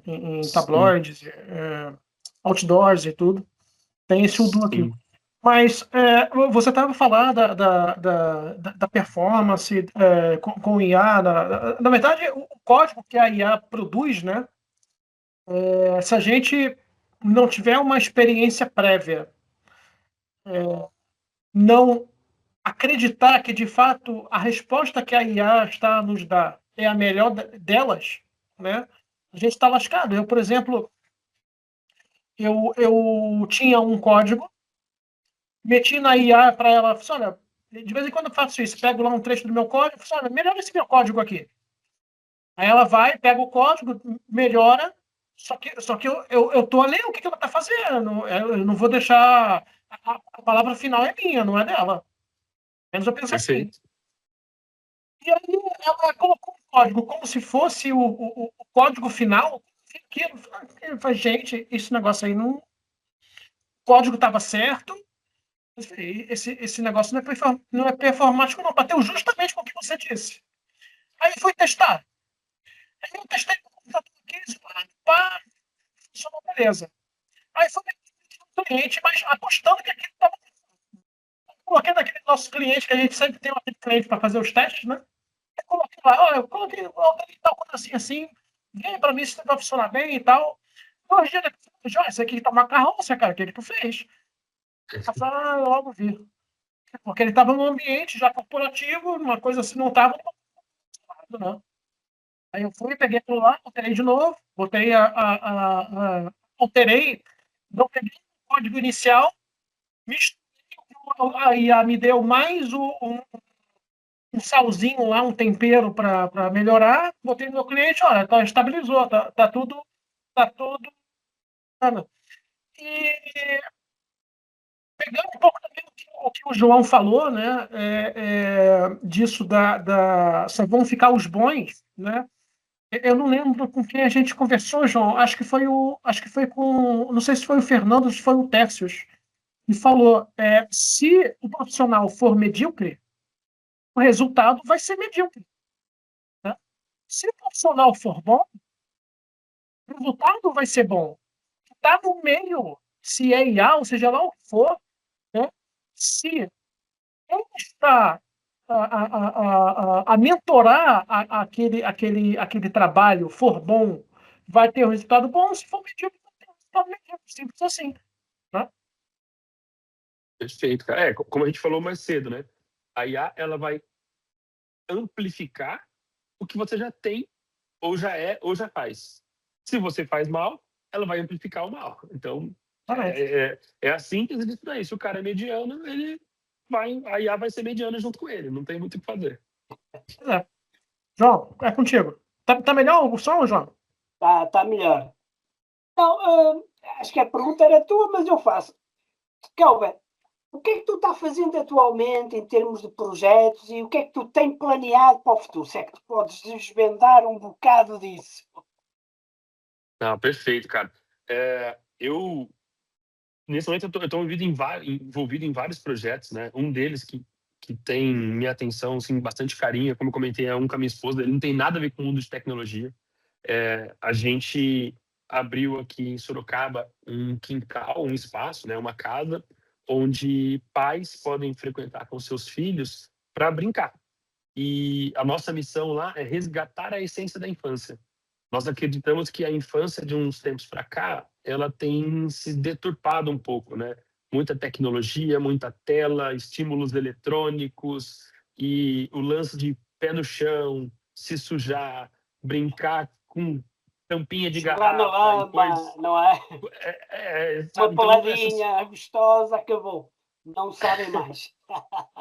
em tabloides, outdoors e tudo. Tem esse Odoo aqui. Mas você estava falando da performance com o IA. Na verdade, o código que a IA produz, né? Se a gente não tiver uma experiência prévia, não acreditar que, de fato, a resposta que a IA está a nos dar é a melhor delas, né? A gente está lascado. Eu, por exemplo, eu tinha um código, meti na IA para ela, olha, de vez em quando eu faço isso, pego lá um trecho do meu código, olha, melhora esse meu código aqui. Aí ela vai, pega o código, melhora, só que eu tô ali, o que ela está fazendo? Eu não vou deixar... A palavra final é minha, não é dela. Menos eu penso assim. E aí ela colocou o código como se fosse o código final. Gente, esse negócio aí não... O código estava certo. Esse negócio não é performático, não. Bateu justamente com o que você disse. Aí fui testar. Aí eu testei com o computador aqui, funcionou, beleza. Aí foi um cliente, mas apostando que aquilo estava... Coloquei naquele nosso cliente, que a gente sempre tem um cliente para fazer os testes, né? Eu coloquei lá, eu coloquei tal coisa assim, vem para mim se vai funcionar bem e tal. 2 dias depois, esse aqui tá uma carroça, cara, o que tu fez? Eu logo vi. Porque ele estava num ambiente já corporativo, uma coisa assim, não estava, não. Aí eu fui, peguei aquilo lá, alterei de novo, botei alterei, não peguei o código inicial, misturei, aí me deu mais um salzinho lá, um tempero para melhorar, botei no meu cliente, olha, estabilizou, tá tudo. E pegando um pouco também o que o João falou, né, disso só vão ficar os bons, né? Eu não lembro com quem a gente conversou, João. Acho que foi com, não sei se foi o Fernando ou se foi o Tércios, e falou: se o profissional for medíocre, o resultado vai ser medíocre, né? Se o profissional for bom, o resultado vai ser bom. Está no meio, se é IA, ou seja lá o que for, né? Se quem está a mentorar aquele trabalho for bom, vai ter um resultado bom, se for medíocre, vai ter um resultado medíocre, simples assim, né? Perfeito, cara. Como a gente falou mais cedo, né? A IA, ela vai amplificar o que você já tem, ou já é, ou já faz. Se você faz mal, ela vai amplificar o mal. Então, é a síntese disso daí. Se o cara é mediano, a IA vai ser mediana junto com ele. Não tem muito o que fazer. É. João, é contigo. Tá melhor o som, João? Tá melhor. Não, acho que a pergunta era tua, mas eu faço. Kelvin, o que é que tu estás fazendo atualmente em termos de projetos e o que é que tu tens planeado para o futuro? Se é que tu podes desvendar um bocado disso. Não, perfeito, cara. Nesse momento, eu estou envolvido em vários projetos, né? Um deles que tem minha atenção, assim, bastante carinho, como eu comentei, é um com a minha esposa, ele não tem nada a ver com o mundo de tecnologia. A gente abriu aqui em Sorocaba um quintal, um espaço, né? Uma casa, onde pais podem frequentar com seus filhos para brincar. E a nossa missão lá é resgatar a essência da infância. Nós acreditamos que a infância de uns tempos para cá, ela tem se deturpado um pouco, né? Muita tecnologia, muita tela, estímulos eletrônicos e o lance de pé no chão, se sujar, brincar com tampinha de Jogar na garrafa e lama, coisas. não é? Sabe? Uma Então, peladinha gostosa, acabou. Não sabem mais.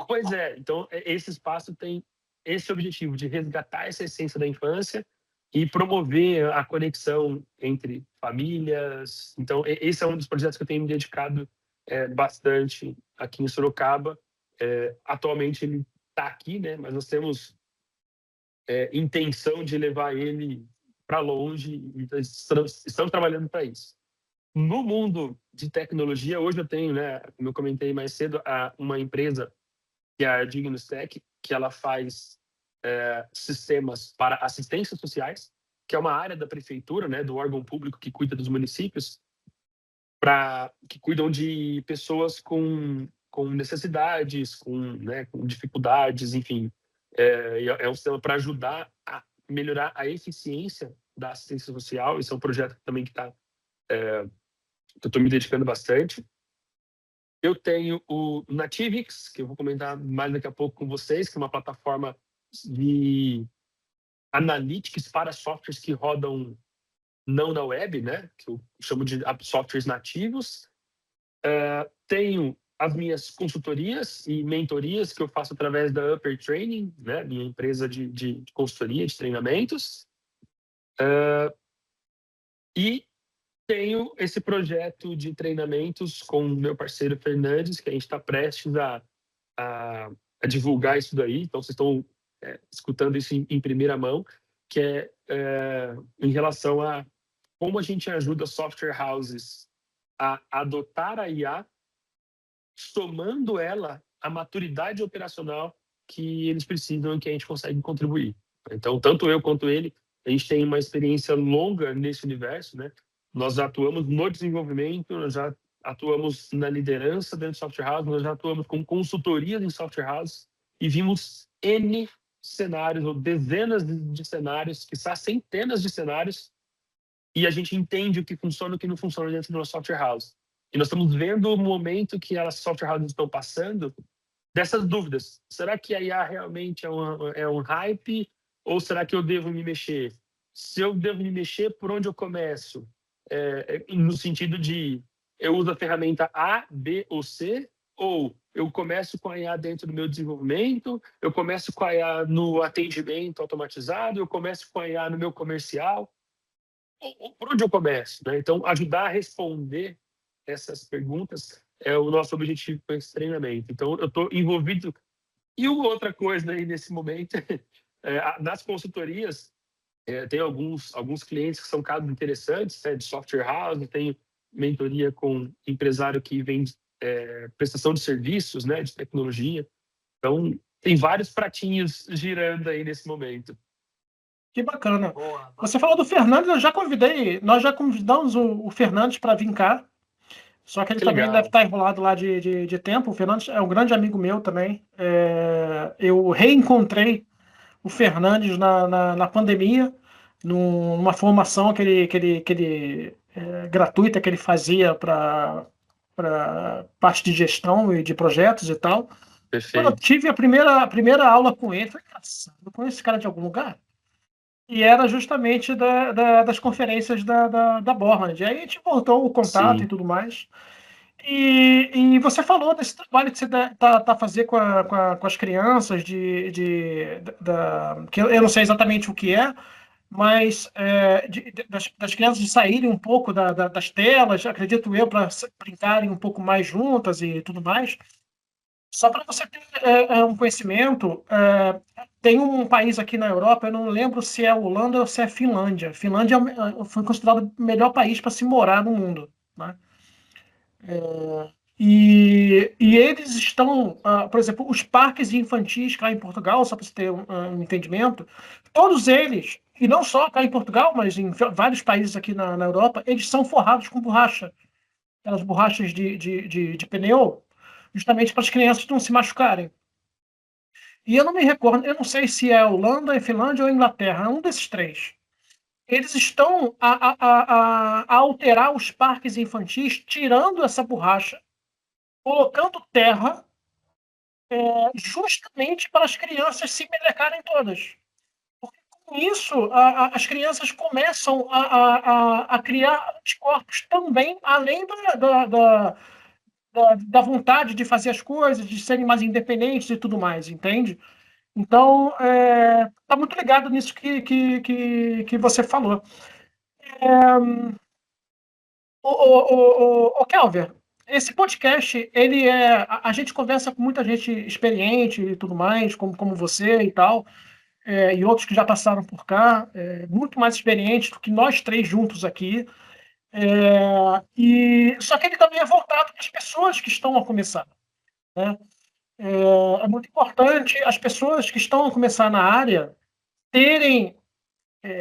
Pois é, então esse espaço tem esse objetivo de resgatar essa essência da infância e promover a conexão entre famílias. Então, esse é um dos projetos que eu tenho me dedicado bastante aqui em Sorocaba. Atualmente ele está aqui, né? Mas nós temos intenção de levar ele para longe e estamos trabalhando para isso. No mundo de tecnologia, hoje eu tenho, né, como eu comentei mais cedo, uma empresa que é a Dignostech, que ela faz sistemas para assistências sociais, que é uma área da prefeitura, né, do órgão público que cuida dos municípios, que cuidam de pessoas com necessidades, com dificuldades, enfim. É um sistema para ajudar a melhorar a eficiência da assistência social. Esse é um projeto também que eu estou me dedicando bastante. Eu tenho o Nativix, que eu vou comentar mais daqui a pouco com vocês, que é uma plataforma de analytics para softwares que rodam não na web, né? Que eu chamo de softwares nativos. Tenho as minhas consultorias e mentorias que eu faço através da Upper Training, né? Minha empresa de consultoria, de treinamentos. E tenho esse projeto de treinamentos com o meu parceiro Fernandes, que a gente está prestes a divulgar isso daí. Então, vocês estão escutando isso em primeira mão, que é em relação a como a gente ajuda software houses a adotar a IA, somando ela à maturidade operacional que eles precisam e que a gente consegue contribuir. Então, tanto eu quanto ele, a gente tem uma experiência longa nesse universo, né? Nós já atuamos no desenvolvimento, nós já atuamos na liderança dentro de software house, nós já atuamos com consultorias em software house e vimos N cenários, ou dezenas de cenários, quizá centenas de cenários, e a gente entende o que funciona e o que não funciona dentro do nosso software house. E nós estamos vendo o momento que as software houses estão passando dessas dúvidas. Será que a IA realmente é um hype ou será que eu devo me mexer? Se eu devo me mexer, por onde eu começo? No sentido de eu uso a ferramenta A, B ou C, ou eu começo com a IA dentro do meu desenvolvimento, eu começo com a IA no atendimento automatizado, eu começo com a IA no meu comercial. Por onde eu começo? Né? Então, ajudar a responder essas perguntas é o nosso objetivo com esse treinamento. Então, eu estou envolvido. E uma outra coisa aí nesse momento, nas consultorias, tem alguns clientes que são casos interessantes, de software house, tem mentoria com empresário que vende prestação de serviços, né, de tecnologia. Então, tem vários pratinhos girando aí nesse momento. Que bacana. Você falou do Fernandes, nós já convidamos o Fernandes para vir cá. Só que ele Que também deve legal. estar enrolado lá de tempo. O Fernandes é um grande amigo meu também. Eu reencontrei o Fernandes na pandemia, numa formação gratuita que ele fazia para parte de gestão e de projetos e tal. Quando eu Perfeito. tive a primeira aula com ele, eu falei, nossa, eu conheço esse cara de algum lugar. E era justamente das conferências da Borland. E aí a gente voltou o contato e Sim. tudo mais. E você falou desse trabalho que você tá fazendo com as crianças, que eu não sei exatamente o que é, mas das crianças de saírem um pouco das telas, acredito eu, para brincarem um pouco mais juntas e tudo mais. Só para você ter um conhecimento, tem um país aqui na Europa, eu não lembro se é Holanda ou se é Finlândia. Finlândia foi considerado o melhor país para se morar no mundo, né? E eles estão, por exemplo, os parques infantis cá em Portugal, só para você ter um entendimento, todos eles, e não só cá em Portugal, mas em vários países aqui na Europa, eles são forrados com borracha, aquelas borrachas de pneu, justamente para as crianças não se machucarem. E eu não me recordo, eu não sei se é Holanda, é Finlândia ou Inglaterra, é um desses três. Eles estão a alterar os parques infantis, tirando essa borracha, colocando terra, justamente para as crianças se melecarem todas. Porque com isso, as crianças começam a criar anticorpos também, além da vontade de fazer as coisas, de serem mais independentes e tudo mais, entende? Então, tá muito ligado nisso que você falou. Ô, Kelver, esse podcast, a gente conversa com muita gente experiente e tudo mais, como você e tal, e outros que já passaram por cá, muito mais experientes do que nós três juntos aqui. Só que ele também é voltado para as pessoas que estão a começar, né? É muito importante as pessoas que estão a começar na área terem,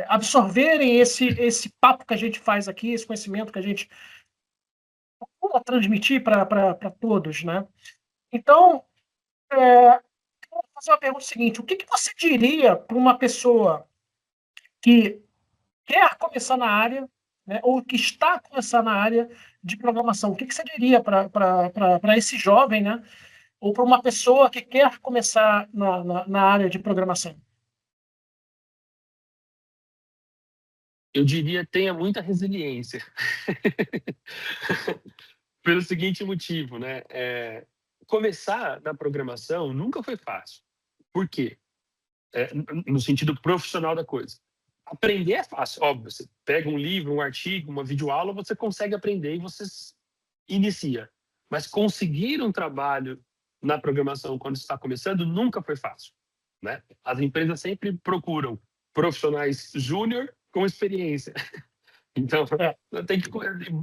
absorverem esse papo que a gente faz aqui, esse conhecimento que a gente procura transmitir para todos, né? Então, vou fazer uma pergunta seguinte: o que você diria para uma pessoa que quer começar na área, né, ou que está a começar na área de programação? O que você diria para esse jovem, né, ou para uma pessoa que quer começar na área de programação? Eu diria tenha muita resiliência. Pelo seguinte motivo, né? Começar na programação nunca foi fácil. Por quê? No sentido profissional da coisa. Aprender é fácil, óbvio. Você pega um livro, um artigo, uma videoaula, você consegue aprender e você inicia. Mas conseguir um trabalho na programação quando está começando nunca foi fácil, né? As empresas sempre procuram profissionais júnior com experiência. Então, tem que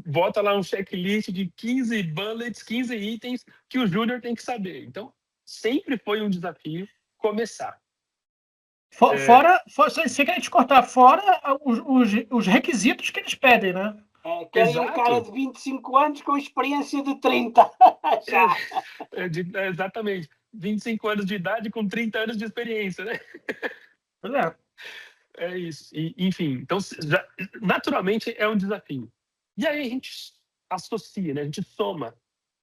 bota lá um checklist de 15 bullets, 15 itens que o júnior tem que saber. Então, sempre foi um desafio começar. Sem querer te cortar, fora os requisitos que eles pedem, né? Querem um cara de 25 anos com experiência de 30. Exatamente. 25 anos de idade com 30 anos de experiência, né? Pois é. É isso. Enfim, então, naturalmente é um desafio. E aí a gente associa, né? A gente soma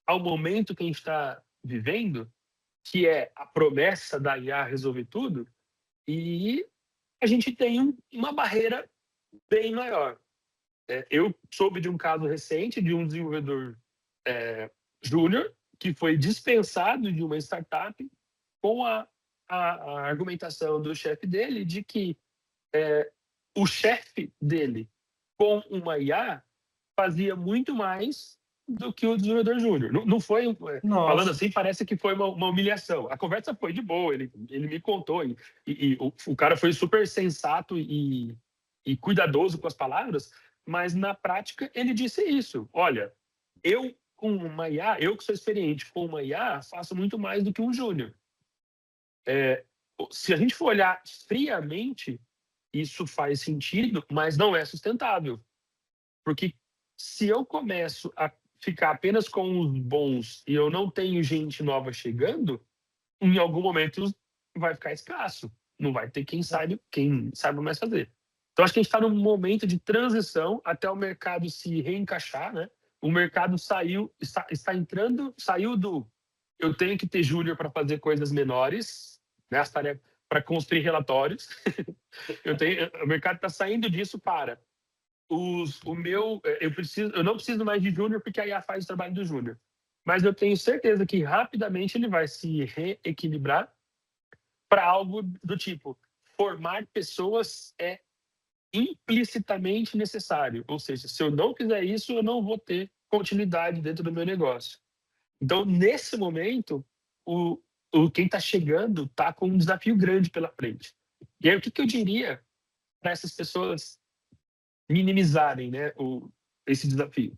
ao momento que a gente está vivendo, que é a promessa da IA resolver tudo, e a gente tem uma barreira bem maior. Eu soube de um caso recente de um desenvolvedor júnior que foi dispensado de uma startup com a argumentação do chefe dele de que o chefe dele com uma IA fazia muito mais do que o desenvolvedor júnior. Não foi, falando assim, parece que foi uma humilhação. A conversa foi de boa, ele me contou, e o cara foi super sensato e cuidadoso com as palavras, mas na prática ele disse isso: olha, eu com uma IA, eu que sou experiente com uma IA, faço muito mais do que um júnior. Se a gente for olhar friamente, isso faz sentido, mas não é sustentável. Porque se eu começo a ficar apenas com os bons e eu não tenho gente nova chegando, em algum momento vai ficar escasso. Não vai ter quem saiba mais fazer. Então, acho que a gente está num momento de transição até o mercado se reencaixar, né? O mercado está entrando, saiu do eu tenho que ter júnior para fazer coisas menores, né? As tarefas para construir relatórios. O mercado está saindo disso para eu não preciso mais de júnior porque a IA faz o trabalho do júnior. Mas eu tenho certeza que rapidamente ele vai se reequilibrar para algo do tipo, formar pessoas é implicitamente necessário. Ou seja, se eu não fizer isso, eu não vou ter continuidade dentro do meu negócio. Então, nesse momento, quem está chegando está com um desafio grande pela frente. E aí, o que eu diria para essas pessoas minimizarem, né, esse desafio?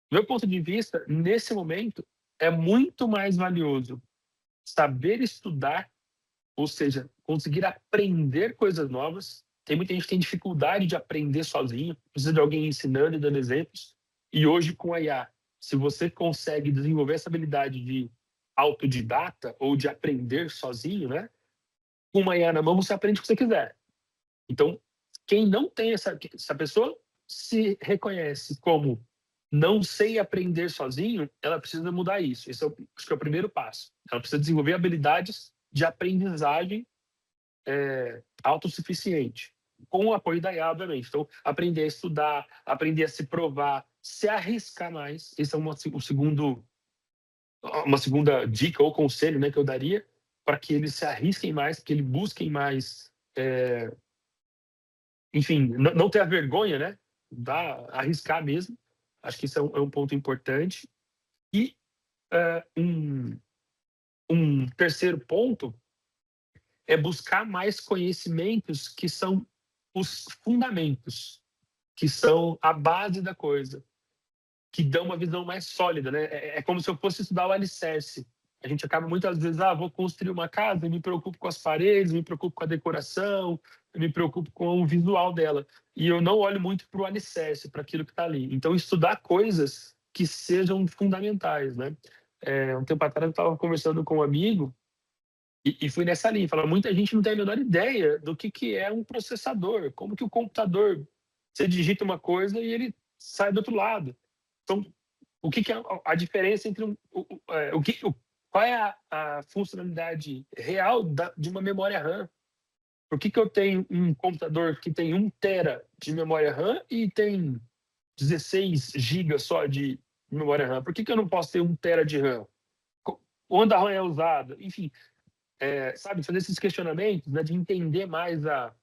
Do meu ponto de vista, nesse momento, é muito mais valioso saber estudar, ou seja, conseguir aprender coisas novas. Tem muita gente que tem dificuldade de aprender sozinho, precisa de alguém ensinando e dando exemplos. E hoje, com a IA, se você consegue desenvolver essa habilidade de autodidata ou de aprender sozinho, né? Com uma IA na mão, você aprende o que você quiser. Então, quem não tem essa pessoa se reconhece como não sei aprender sozinho, ela precisa mudar isso. Esse acho que é o primeiro passo. Ela precisa desenvolver habilidades de aprendizagem autossuficiente, com o apoio da IA, obviamente. Então, aprender a estudar, aprender a se provar, se arriscar mais. Esse é uma segunda dica ou conselho, né, que eu daria para que eles se arrisquem mais, que eles busquem mais, enfim, não ter a vergonha, né, arriscar mesmo. Acho que isso é um ponto importante. E um terceiro ponto é buscar mais conhecimentos que são os fundamentos, que são a base da coisa, que dão uma visão mais sólida, né? É como se eu fosse estudar o alicerce. A gente acaba muitas vezes, vou construir uma casa, eu me preocupo com as paredes, me preocupo com a decoração, eu me preocupo com o visual dela. E eu não olho muito para o alicerce, para aquilo que está ali. Então, estudar coisas que sejam fundamentais, né? Um tempo atrás eu estava conversando com um amigo e fui nessa linha. Fala, muita gente não tem a menor ideia do que é um processador, como que o computador, você digita uma coisa e ele sai do outro lado. Então, o que é a diferença entre qual é a funcionalidade real de uma memória RAM? Por que eu tenho um computador que tem 1 tera de memória RAM e tem 16 GB só de memória RAM? Por que eu não posso ter 1 tera de RAM? Onde a RAM é usada? Enfim, sabe, fazer esses questionamentos, né, de entender mais a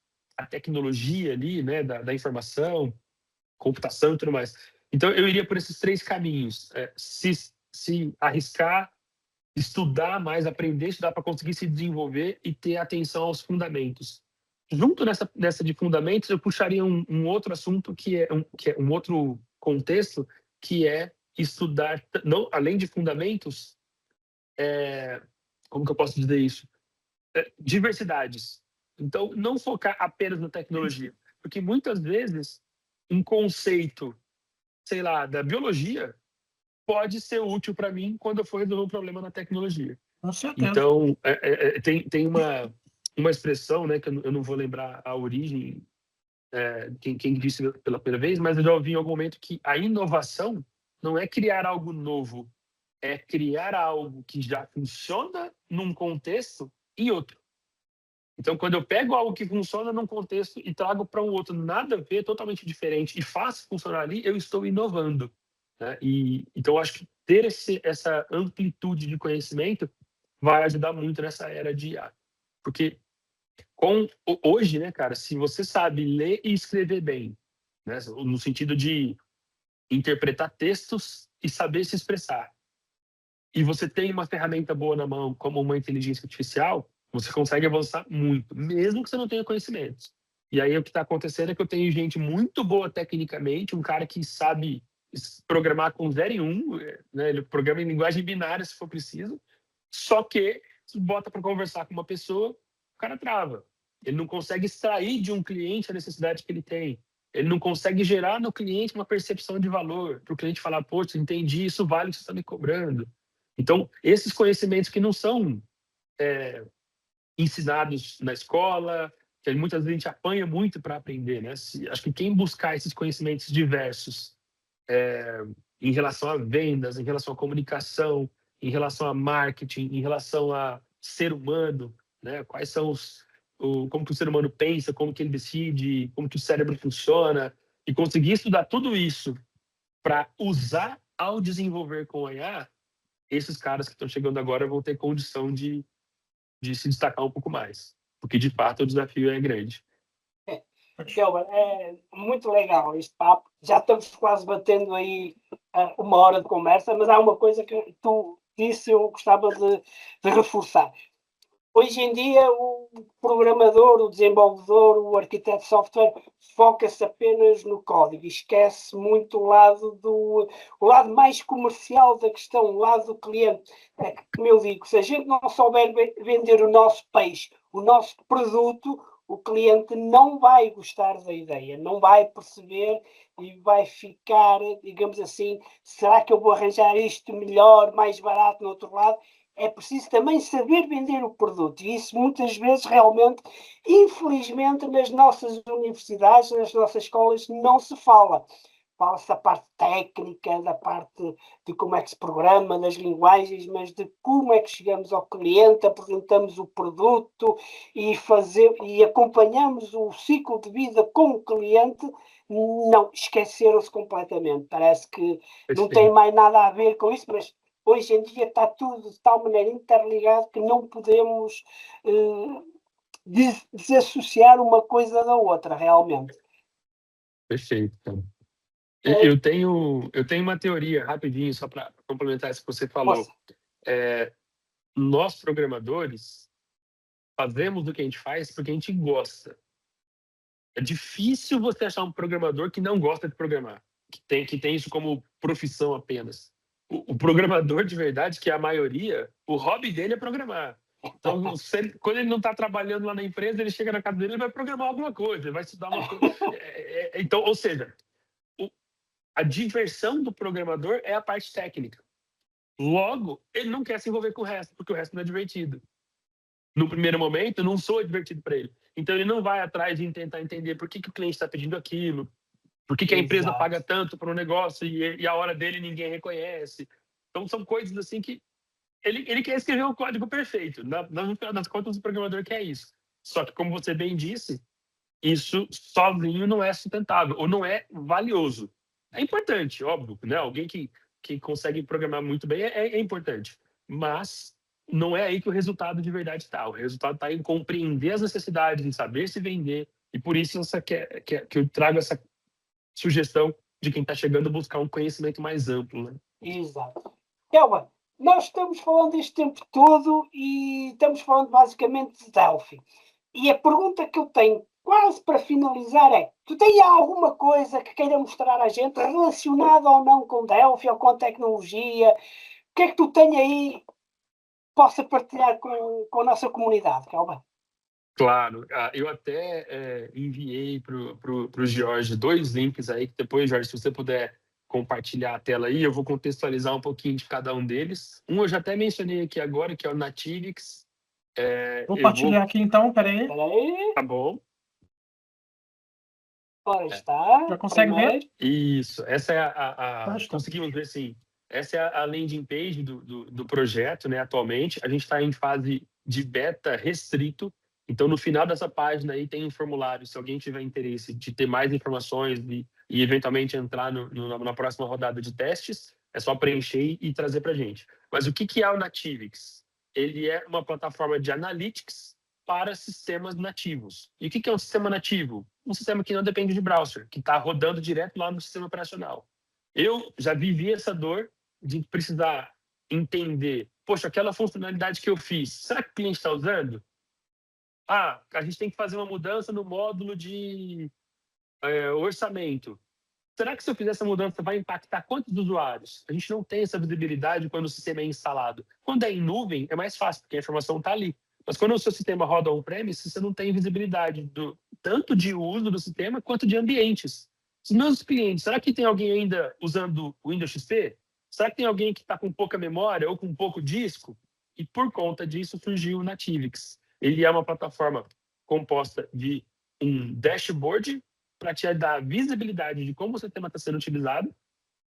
tecnologia ali, né, da informação, computação e tudo mais. Então, eu iria por esses 3 caminhos. Se arriscar, estudar mais, aprender a estudar para conseguir se desenvolver e ter atenção aos fundamentos. Junto nessa de fundamentos, eu puxaria um outro assunto que é um outro contexto, que é estudar, não, além de fundamentos, como que eu posso dizer isso? Diversidades. Então, não focar apenas na tecnologia. Porque muitas vezes, um conceito, sei lá, da biologia, pode ser útil para mim quando eu for resolver um problema na tecnologia. Com certeza. Então, tem uma expressão, né, que eu não vou lembrar a origem, quem disse pela primeira vez, mas eu já ouvi em algum momento que a inovação não é criar algo novo, é criar algo que já funciona num contexto em outro. Então, quando eu pego algo que funciona num contexto e trago para um outro, nada a ver, totalmente diferente, e faço funcionar ali, eu estou inovando. Né? Então, eu acho que ter essa amplitude de conhecimento vai ajudar muito nessa era de IA. Porque hoje, né, cara, se você sabe ler e escrever bem, né, no sentido de interpretar textos e saber se expressar, e você tem uma ferramenta boa na mão, como uma inteligência artificial, você consegue avançar muito, mesmo que você não tenha conhecimentos. E aí o que está acontecendo é que eu tenho gente muito boa tecnicamente, um cara que sabe programar com 0 e 1, né? Ele programa em linguagem binária se for preciso, só que se bota para conversar com uma pessoa, o cara trava. Ele não consegue extrair de um cliente a necessidade que ele tem. ele não consegue gerar no cliente uma percepção de valor, para o cliente falar, poxa, entendi, isso vale o que você está me cobrando. Então, esses conhecimentos que não são ensinados na escola, que muitas vezes a gente apanha muito para aprender, né? Acho que quem buscar esses conhecimentos diversos em relação a vendas, em relação à comunicação, em relação a marketing, em relação a ser humano, né? Quais são como que o ser humano pensa, como que ele decide, como que o cérebro funciona, e conseguir estudar tudo isso para usar ao desenvolver com o IA, esses caras que estão chegando agora vão ter condição de se destacar um pouco mais, porque de fato o desafio é grande. Kelber, é muito legal este papo. Já estamos quase batendo aí 1 hora de conversa, mas há uma coisa que tu disse eu gostava de reforçar. Hoje em dia, o programador, o desenvolvedor, o arquiteto de software foca-se apenas no código e esquece muito o lado mais comercial da questão, o lado do cliente. Como eu digo, se a gente não souber vender o nosso peixe, o nosso produto, o cliente não vai gostar da ideia, não vai perceber e vai ficar, digamos assim, será que eu vou arranjar isto melhor, mais barato no outro lado? É preciso também saber vender o produto. E isso muitas vezes realmente, infelizmente, nas nossas universidades, nas nossas escolas, não se fala. Fala-se da parte técnica, da parte de como é que se programa, das linguagens, mas de como é que chegamos ao cliente, apresentamos o produto e acompanhamos o ciclo de vida com o cliente, não, esqueceram-se completamente. Parece que não tem mais nada a ver com isso, mas hoje em dia está tudo de tal maneira interligado que não podemos desassociar uma coisa da outra, realmente. Perfeito. Eu tenho uma teoria, rapidinho, só para complementar isso que você falou. Nós, programadores, fazemos o que a gente faz porque a gente gosta. É difícil você achar um programador que não gosta de programar, que tem isso como profissão apenas. O programador de verdade, que é a maioria, o hobby dele é programar. Então, quando ele não está trabalhando lá na empresa, ele chega na casa dele, ele vai programar alguma coisa, ele vai estudar uma coisa. Então, ou seja, a diversão do programador é a parte técnica. Logo, ele não quer se envolver com o resto, porque o resto não é divertido. No primeiro momento, não sou divertido para ele. Então, ele não vai atrás de tentar entender por que o cliente está pedindo aquilo, por que a empresa paga tanto para um negócio e a hora dele ninguém reconhece. Então, são coisas assim que ele quer escrever um código perfeito. Nas contas, o programador quer isso. Só que, como você bem disse, isso sozinho não é sustentável, ou não é valioso. É importante, óbvio, né? Alguém que consegue programar muito bem é importante. Mas não é aí que o resultado de verdade está. O resultado está em compreender as necessidades, em saber se vender. E por isso que eu trago essa sugestão de quem está chegando a buscar um conhecimento mais amplo, né? Exato. Kelber, nós estamos falando este tempo todo e estamos falando basicamente de Delphi. E a pergunta que eu tenho quase para finalizar é: tu tens alguma coisa que queira mostrar à gente relacionada ou não com Delphi ou com tecnologia? O que é que tu tens aí que possa partilhar com a nossa comunidade, Kelber? Claro, eu até enviei para o Jorge 2 links aí, que depois, Jorge, se você puder compartilhar a tela aí, eu vou contextualizar um pouquinho de cada um deles. Eu já até mencionei aqui agora, que é o Nativix. Vou partilhar aqui então, peraí. Tá bom. Ora está. Já consegue ver? Isso, essa é conseguimos ver, sim. Essa é a landing page do projeto, né, atualmente. A gente está em fase de beta restrito. Então, no final dessa página aí tem um formulário. Se alguém tiver interesse de ter mais informações e eventualmente entrar na próxima rodada de testes, é só preencher e trazer para a gente. Mas o que é o Nativix? Ele é uma plataforma de analytics para sistemas nativos. E o que é um sistema nativo? Um sistema que não depende de browser, que está rodando direto lá no sistema operacional. Eu já vivi essa dor de precisar entender, poxa, aquela funcionalidade que eu fiz, será que o cliente está usando? A gente tem que fazer uma mudança no módulo de orçamento. Será que se eu fizer essa mudança vai impactar quantos usuários? A gente não tem essa visibilidade quando o sistema é instalado. Quando é em nuvem, é mais fácil, porque a informação está ali. Mas quando o seu sistema roda on-premise, você não tem visibilidade tanto de uso do sistema quanto de ambientes. Os meus clientes, será que tem alguém ainda usando o Windows XP? Será que tem alguém que está com pouca memória ou com pouco disco? E por conta disso surgiu o Nativix. Ele é uma plataforma composta de um dashboard para te dar visibilidade de como o sistema está sendo utilizado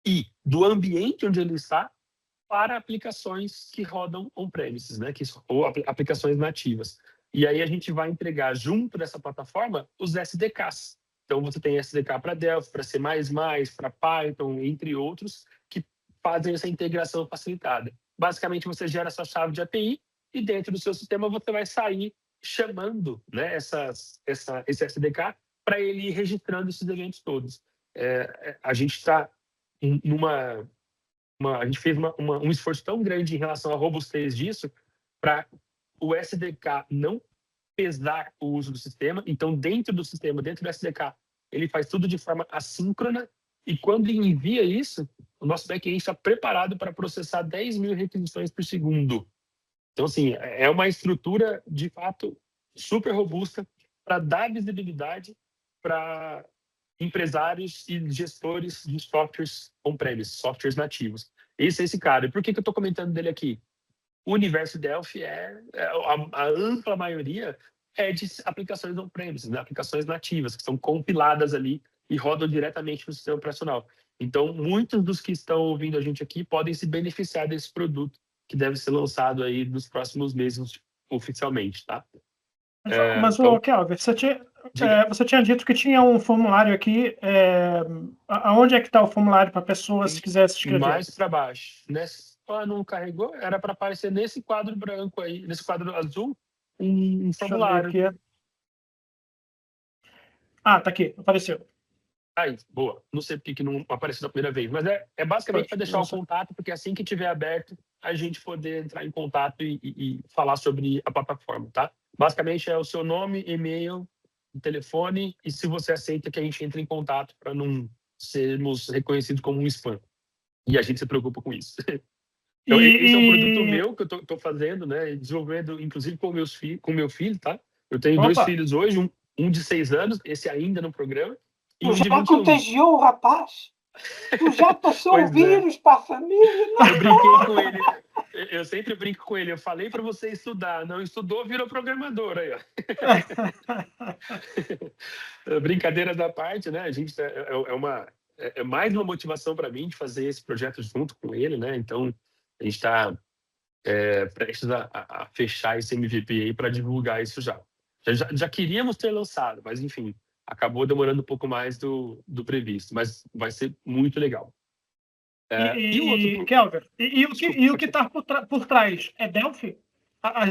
e do ambiente onde ele está para aplicações que rodam on-premises, né? Ou aplicações nativas. E aí a gente vai entregar junto dessa plataforma os SDKs. Então você tem SDK para Delphi, para C++, para Python, entre outros, que fazem essa integração facilitada. Basicamente você gera essa chave de API e dentro do seu sistema você vai sair chamando, né, esse SDK para ele ir registrando esses eventos todos. A gente está a gente fez um esforço tão grande em relação à robustez disso para o SDK não pesar o uso do sistema. Então, dentro do sistema, dentro do SDK, ele faz tudo de forma assíncrona e quando envia isso, o nosso back-end está preparado para processar 10 mil requisições por segundo. Então, assim, é uma estrutura, de fato, super robusta para dar visibilidade para empresários e gestores de softwares on-premise, softwares nativos. Esse é esse cara. E por que eu estou comentando dele aqui? O universo Delphi a ampla maioria é de aplicações on-premise, né? Aplicações nativas, que são compiladas ali e rodam diretamente no sistema operacional. Então, muitos dos que estão ouvindo a gente aqui podem se beneficiar desse produto que deve ser lançado aí nos próximos meses oficialmente, tá? Mas, então, Kelvin, você tinha dito que tinha um formulário aqui. Aonde é que está o formulário para a pessoa, se quiser se inscrever? Mais para baixo. Não carregou? Era para aparecer nesse quadro branco aí, nesse quadro azul, um formulário. Deixa eu ver aqui. Ah, tá aqui, apareceu. Aí, boa. Não sei por que não apareceu da primeira vez, mas é basicamente para deixar o contato, porque assim que tiver aberto, a gente poder entrar em contato e falar sobre a plataforma, tá? Basicamente é o seu nome, e-mail, telefone, e se você aceita que a gente entre em contato para não sermos reconhecidos como um spam. E a gente se preocupa com isso. Então, esse é um produto meu que eu estou fazendo, né? Desenvolvendo, inclusive, com meu filho, tá? Eu tenho dois filhos hoje, um de 6 anos, esse ainda no programa, e um de 21. Já contagiou o rapaz? Tu já passou o vírus para a família? Não. Eu brinquei com ele. Eu sempre brinco com ele. Eu falei para você estudar. Não estudou, virou programador. Aí, ó. Brincadeiras da parte, né? A gente é mais uma motivação para mim de fazer esse projeto junto com ele, né? Então, a gente está prestes a fechar esse MVP aí para divulgar isso já. Já queríamos ter lançado, mas enfim, acabou demorando um pouco mais do previsto, mas vai ser muito legal. Kelvin, o que está por trás? É Delphi?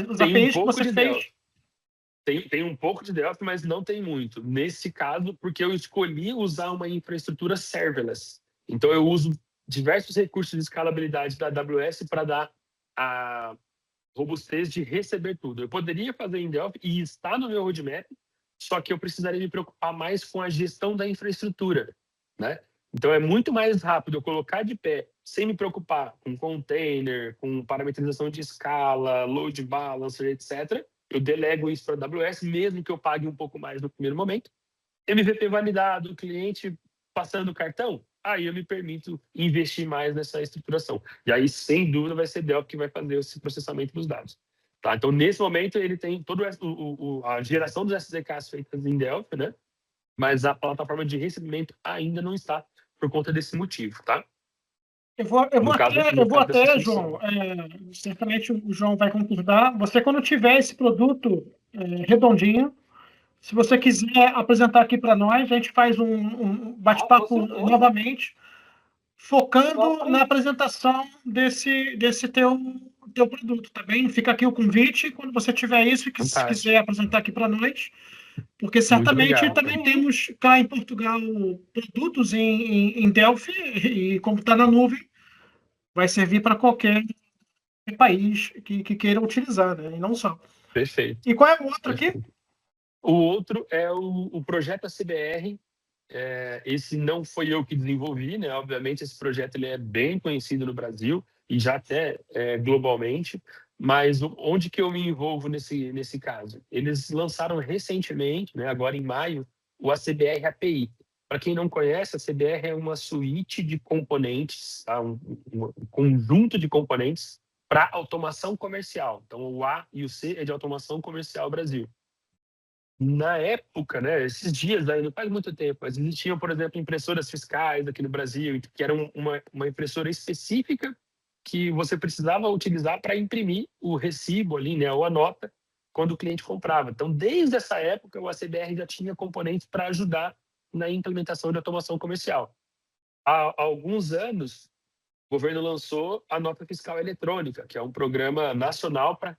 Os APIs que você fez? Tem um pouco de Delphi, mas não tem muito. Nesse caso, porque eu escolhi usar uma infraestrutura serverless. Então, eu uso diversos recursos de escalabilidade da AWS para dar a robustez de receber tudo. Eu poderia fazer em Delphi e está no meu roadmap, só que eu precisaria me preocupar mais com a gestão da infraestrutura, né? Então, é muito mais rápido eu colocar de pé, sem me preocupar com container, com parametrização de escala, load balancer, etc. Eu delego isso para a AWS, mesmo que eu pague um pouco mais no primeiro momento. MVP validado, cliente passando o cartão, aí eu me permito investir mais nessa estruturação. E aí, sem dúvida, vai ser Delphi que vai fazer esse processamento dos dados. Tá? Então, nesse momento, ele tem toda a geração dos SDKs feitas em Delphi, né? Mas a plataforma de recebimento ainda não está por conta desse motivo, tá? Eu vou até, João, certamente o João vai concordar. Você, quando tiver esse produto redondinho, se você quiser apresentar aqui para nós, a gente faz um bate-papo novamente, focando na apresentação desse teu produto, tá bem? Fica aqui o convite, quando você tiver isso e quiser apresentar aqui para nós, porque certamente também temos cá em Portugal produtos em Delphi, e como está na nuvem, vai servir para qualquer país que queira utilizar, né? E não só. Perfeito. E qual é o outro aqui? O outro é o projeto ACBR. Esse não foi eu que desenvolvi, né? Obviamente, esse projeto ele é bem conhecido no Brasil e já até globalmente, Mas onde que eu me envolvo nesse caso? Eles lançaram recentemente, né, agora em maio, o ACBR API. Para quem não conhece, a CBR é uma suíte de componentes, tá? um conjunto de componentes para automação comercial. Então, o A e o C é de automação comercial Brasil. Na época, né, esses dias, aí não faz muito tempo, mas existiam, por exemplo, impressoras fiscais aqui no Brasil, que eram uma impressora específica que você precisava utilizar para imprimir o recibo ali, né, ou a nota, quando o cliente comprava. Então, desde essa época, o ACBR já tinha componentes para ajudar na implementação de automação comercial. Há alguns anos, o governo lançou a nota fiscal eletrônica, que é um programa nacional para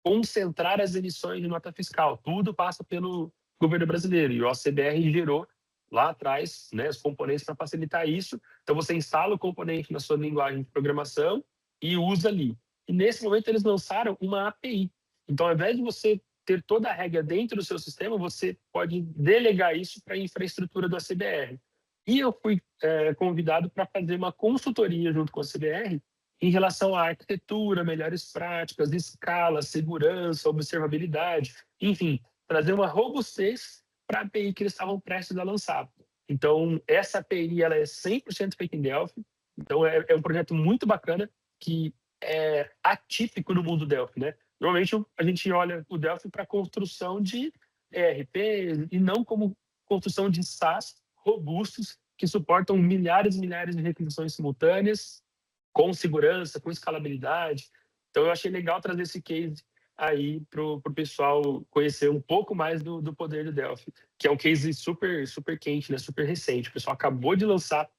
concentrar as emissões de nota fiscal. Tudo passa pelo governo brasileiro. E o ACBR gerou lá atrás, né, os componentes para facilitar isso. Então, você instala o componente na sua linguagem de programação e usa ali. E nesse momento, eles lançaram uma API. Então, ao invés de você ter toda a regra dentro do seu sistema, você pode delegar isso para a infraestrutura do ACBR. E eu fui convidado para fazer uma consultoria junto com a ACBR em relação à arquitetura, melhores práticas, escala, segurança, observabilidade, enfim, trazer uma robustez para a API que eles estavam prestes a lançar. Então, essa API ela é 100% feita em Delphi, então é um projeto muito bacana que é atípico no mundo Delphi, né? Normalmente a gente olha o Delphi para construção de ERP e não como construção de SaaS robustos que suportam milhares e milhares de requisições simultâneas, com segurança, com escalabilidade. Então, eu achei legal trazer esse case aí para o pessoal conhecer um pouco mais do poder do Delphi, que é um case super, super quente, né? Super recente. O pessoal acabou de lançar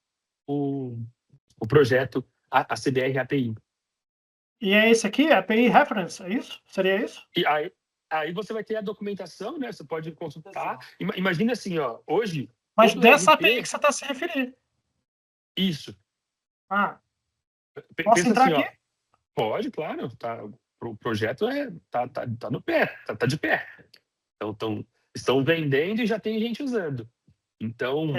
o projeto a CBR API. E é esse aqui, API Reference, é isso? Seria isso? E aí você vai ter a documentação, né? Você pode consultar. Imagina assim, ó, hoje... Mas dessa API que você está se referindo. Isso. Ah, posso entrar assim, aqui? Ó, pode, claro. O projeto tá no pé, tá de pé. Então, estão vendendo e já tem gente usando. Então,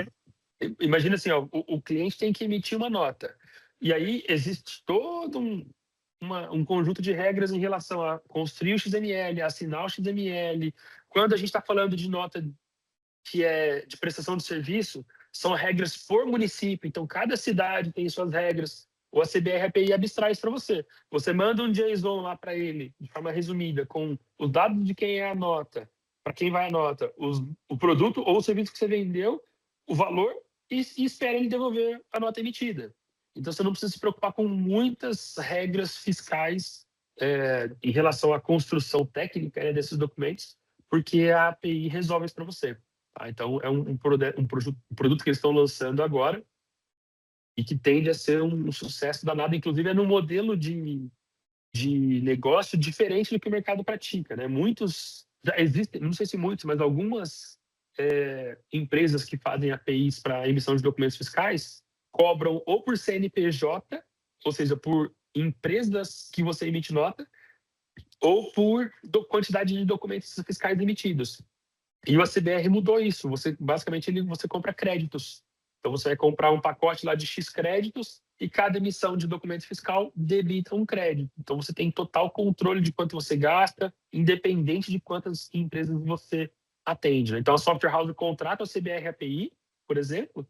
imagina assim, ó, o cliente tem que emitir uma nota. E aí existe todo um conjunto de regras em relação a construir o XML, assinar o XML. Quando a gente está falando de nota que é de prestação de serviço, são regras por município. Então, cada cidade tem suas regras. O ACBR API abstrai isso para você. Você manda um JSON lá para ele, de forma resumida, com os dados de quem é a nota, para quem vai a nota, o produto ou o serviço que você vendeu, o valor, e espera ele devolver a nota emitida. Então, você não precisa se preocupar com muitas regras fiscais em relação à construção técnica desses documentos, porque a API resolve isso para você. Tá? Então, é um produto que eles estão lançando agora e que tende a ser um sucesso danado. Inclusive, é num modelo de negócio diferente do que o mercado pratica. Né? Muitos, já existem, não sei se muitos, mas algumas empresas que fazem APIs para emissão de documentos fiscais cobram ou por CNPJ, ou seja, por empresas que você emite nota, ou por quantidade de documentos fiscais emitidos. E o ACBR mudou isso. Basicamente, você compra créditos. Então, você vai comprar um pacote lá de X créditos e cada emissão de documento fiscal debita um crédito. Então, você tem total controle de quanto você gasta, independente de quantas empresas você atende. Né? Então, a Software House contrata o CBR API, por exemplo,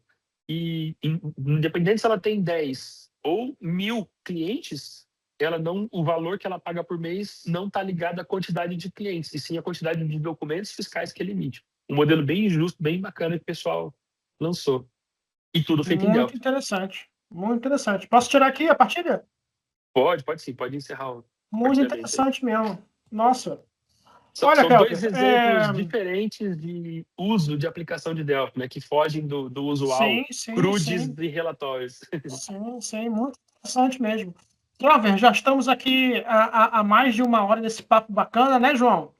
e independente se ela tem 10 ou 1.000 clientes, o valor que ela paga por mês não está ligado à quantidade de clientes, e sim à quantidade de documentos fiscais que ele emite. Um modelo bem justo, bem bacana que o pessoal lançou. E tudo feito em Delphi. Muito interessante. Muito interessante. Posso tirar aqui a partilha? Pode sim. Pode encerrar. Muito interessante mesmo. Nossa. São dois exemplos diferentes de uso de aplicação de Delphi, né, que fogem do usual, crudes e relatórios. Sim. Muito interessante mesmo. Clover, já estamos aqui há mais de uma hora desse papo bacana, né, João?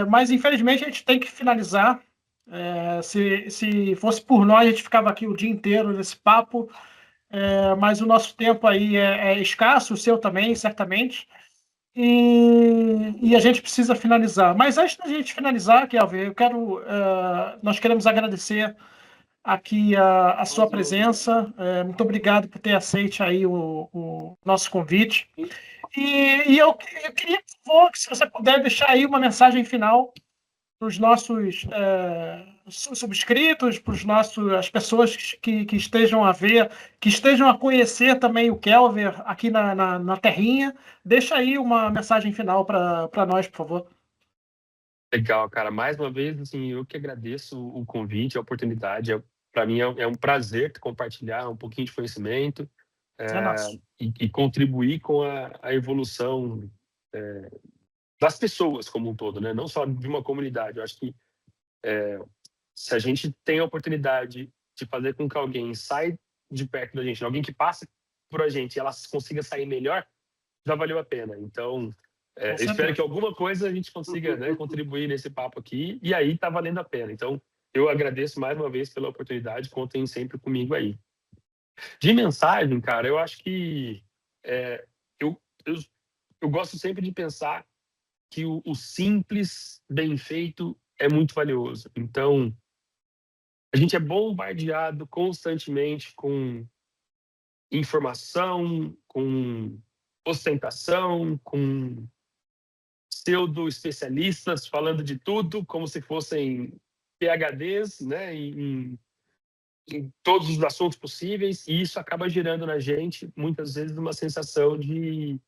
Mas, infelizmente, a gente tem que finalizar. Se fosse por nós, a gente ficava aqui o dia inteiro nesse papo, mas o nosso tempo aí é escasso, o seu também, certamente. E a gente precisa finalizar. Mas antes da gente finalizar, Kelvin, nós queremos agradecer aqui a sua presença. Muito obrigado por ter aceito aí o nosso convite. E eu queria, por favor, que se você puder deixar aí uma mensagem final para os nossos subscritos, para as pessoas que estejam a ver, que estejam a conhecer também o Kelvin aqui na terrinha. Deixa aí uma mensagem final para nós, por favor. Legal, cara. Mais uma vez, assim, eu que agradeço o convite, a oportunidade. Para mim é um prazer compartilhar um pouquinho de conhecimento e contribuir com a evolução das pessoas como um todo, né? Não só de uma comunidade. Eu acho que se a gente tem a oportunidade de fazer com que alguém saia de perto da gente, alguém que passe por a gente e ela consiga sair melhor, já valeu a pena. Então, espero que alguma coisa a gente consiga, né, contribuir nesse papo aqui, e aí tá valendo a pena. Então, eu agradeço mais uma vez pela oportunidade, contem sempre comigo aí. De mensagem, cara, eu acho que eu gosto sempre de pensar que o simples, bem feito, é muito valioso. Então, a gente é bombardeado constantemente com informação, com ostentação, com pseudo-especialistas falando de tudo como se fossem PhDs, né, em todos os assuntos possíveis, e isso acaba gerando na gente, muitas vezes, uma sensação de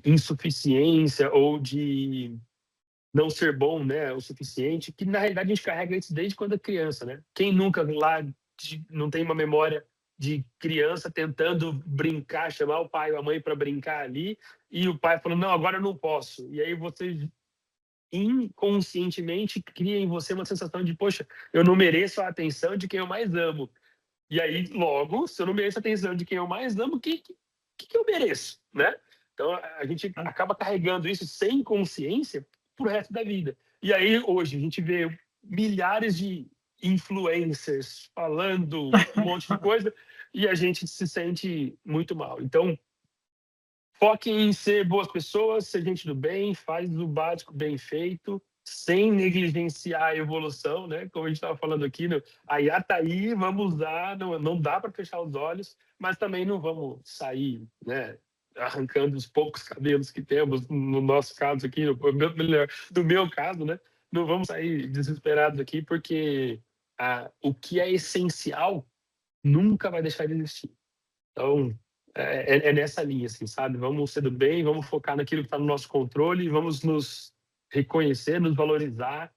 insuficiência ou de não ser bom, né, o suficiente, que na realidade a gente carrega isso desde quando é criança, né? Quem nunca lá não tem uma memória de criança tentando brincar, chamar o pai ou a mãe para brincar ali, e o pai falando, não, agora eu não posso. E aí você inconscientemente cria em você uma sensação de, poxa, eu não mereço a atenção de quem eu mais amo. E aí, logo, se eu não mereço a atenção de quem eu mais amo, o que eu mereço, né? Então, a gente acaba carregando isso sem consciência pro resto da vida. E aí, hoje, a gente vê milhares de influencers falando um monte de coisa e a gente se sente muito mal. Então, foque em ser boas pessoas, ser gente do bem, faz o básico bem feito, sem negligenciar a evolução, né? Como a gente estava falando aqui, a IA tá aí, vamos usar, não dá para fechar os olhos, mas também não vamos sair, né, arrancando os poucos cabelos que temos, no nosso caso aqui, no meu caso, né? Não vamos sair desesperados aqui, porque o que é essencial nunca vai deixar de existir. Então, é nessa linha, assim, sabe? Vamos ser do bem, vamos focar naquilo que está no nosso controle, vamos nos reconhecer, nos valorizar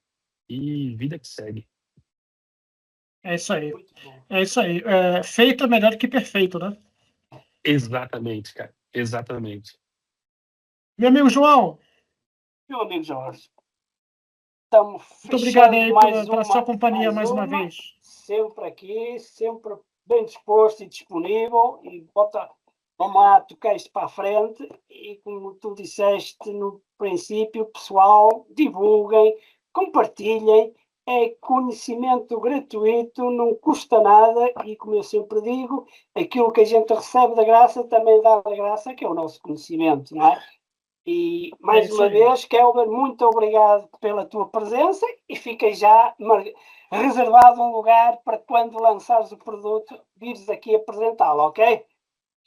e vida que segue. É isso aí. É isso aí. Feito é melhor do que perfeito, né? Exatamente, cara. Exatamente. Meu amigo João. Meu amigo Jorge. Estamos muito obrigado aí pela sua companhia mais uma vez. Sempre aqui, sempre bem disposto e disponível. E vamos lá tocar isto para a frente. E como tu disseste no princípio, pessoal, divulguem, compartilhem. É conhecimento gratuito, não custa nada. E como eu sempre digo, aquilo que a gente recebe da graça também dá da graça, que é o nosso conhecimento, não é? E mais uma vez, Kelvin, muito obrigado pela tua presença e fica já reservado um lugar para quando lançares o produto, vires aqui apresentá-lo, ok?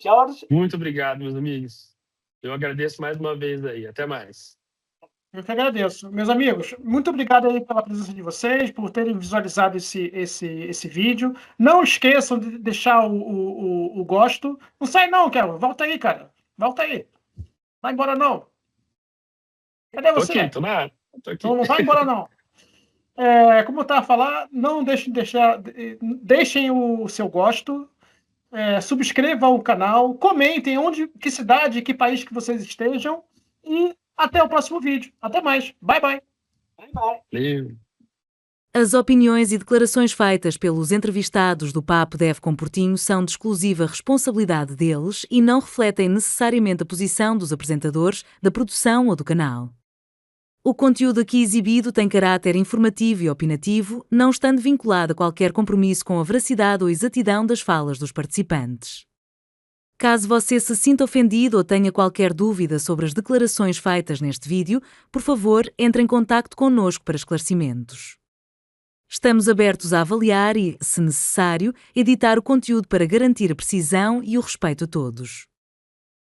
Jorge? Muito obrigado, meus amigos. Eu agradeço mais uma vez aí. Até mais. Eu que agradeço. Meus amigos, muito obrigado aí pela presença de vocês, por terem visualizado esse vídeo. Não esqueçam de deixar o gosto. Não sai não, Kelvin. Volta aí, cara. Volta aí. Vai embora não. Cadê você? Tô aqui, tô na área. Tô aqui. Então não vai embora não. Como eu estava a falar, não deixem o seu gosto, subscrevam o canal, comentem que cidade, que país que vocês estejam e até o próximo vídeo. Até mais. Bye, bye. Bye, bye. Valeu. As opiniões e declarações feitas pelos entrevistados do Papo Dev com Portinho são de exclusiva responsabilidade deles e não refletem necessariamente a posição dos apresentadores, da produção ou do canal. O conteúdo aqui exibido tem caráter informativo e opinativo, não estando vinculado a qualquer compromisso com a veracidade ou exatidão das falas dos participantes. Caso você se sinta ofendido ou tenha qualquer dúvida sobre as declarações feitas neste vídeo, por favor, entre em contacto connosco para esclarecimentos. Estamos abertos a avaliar e, se necessário, editar o conteúdo para garantir a precisão e o respeito a todos.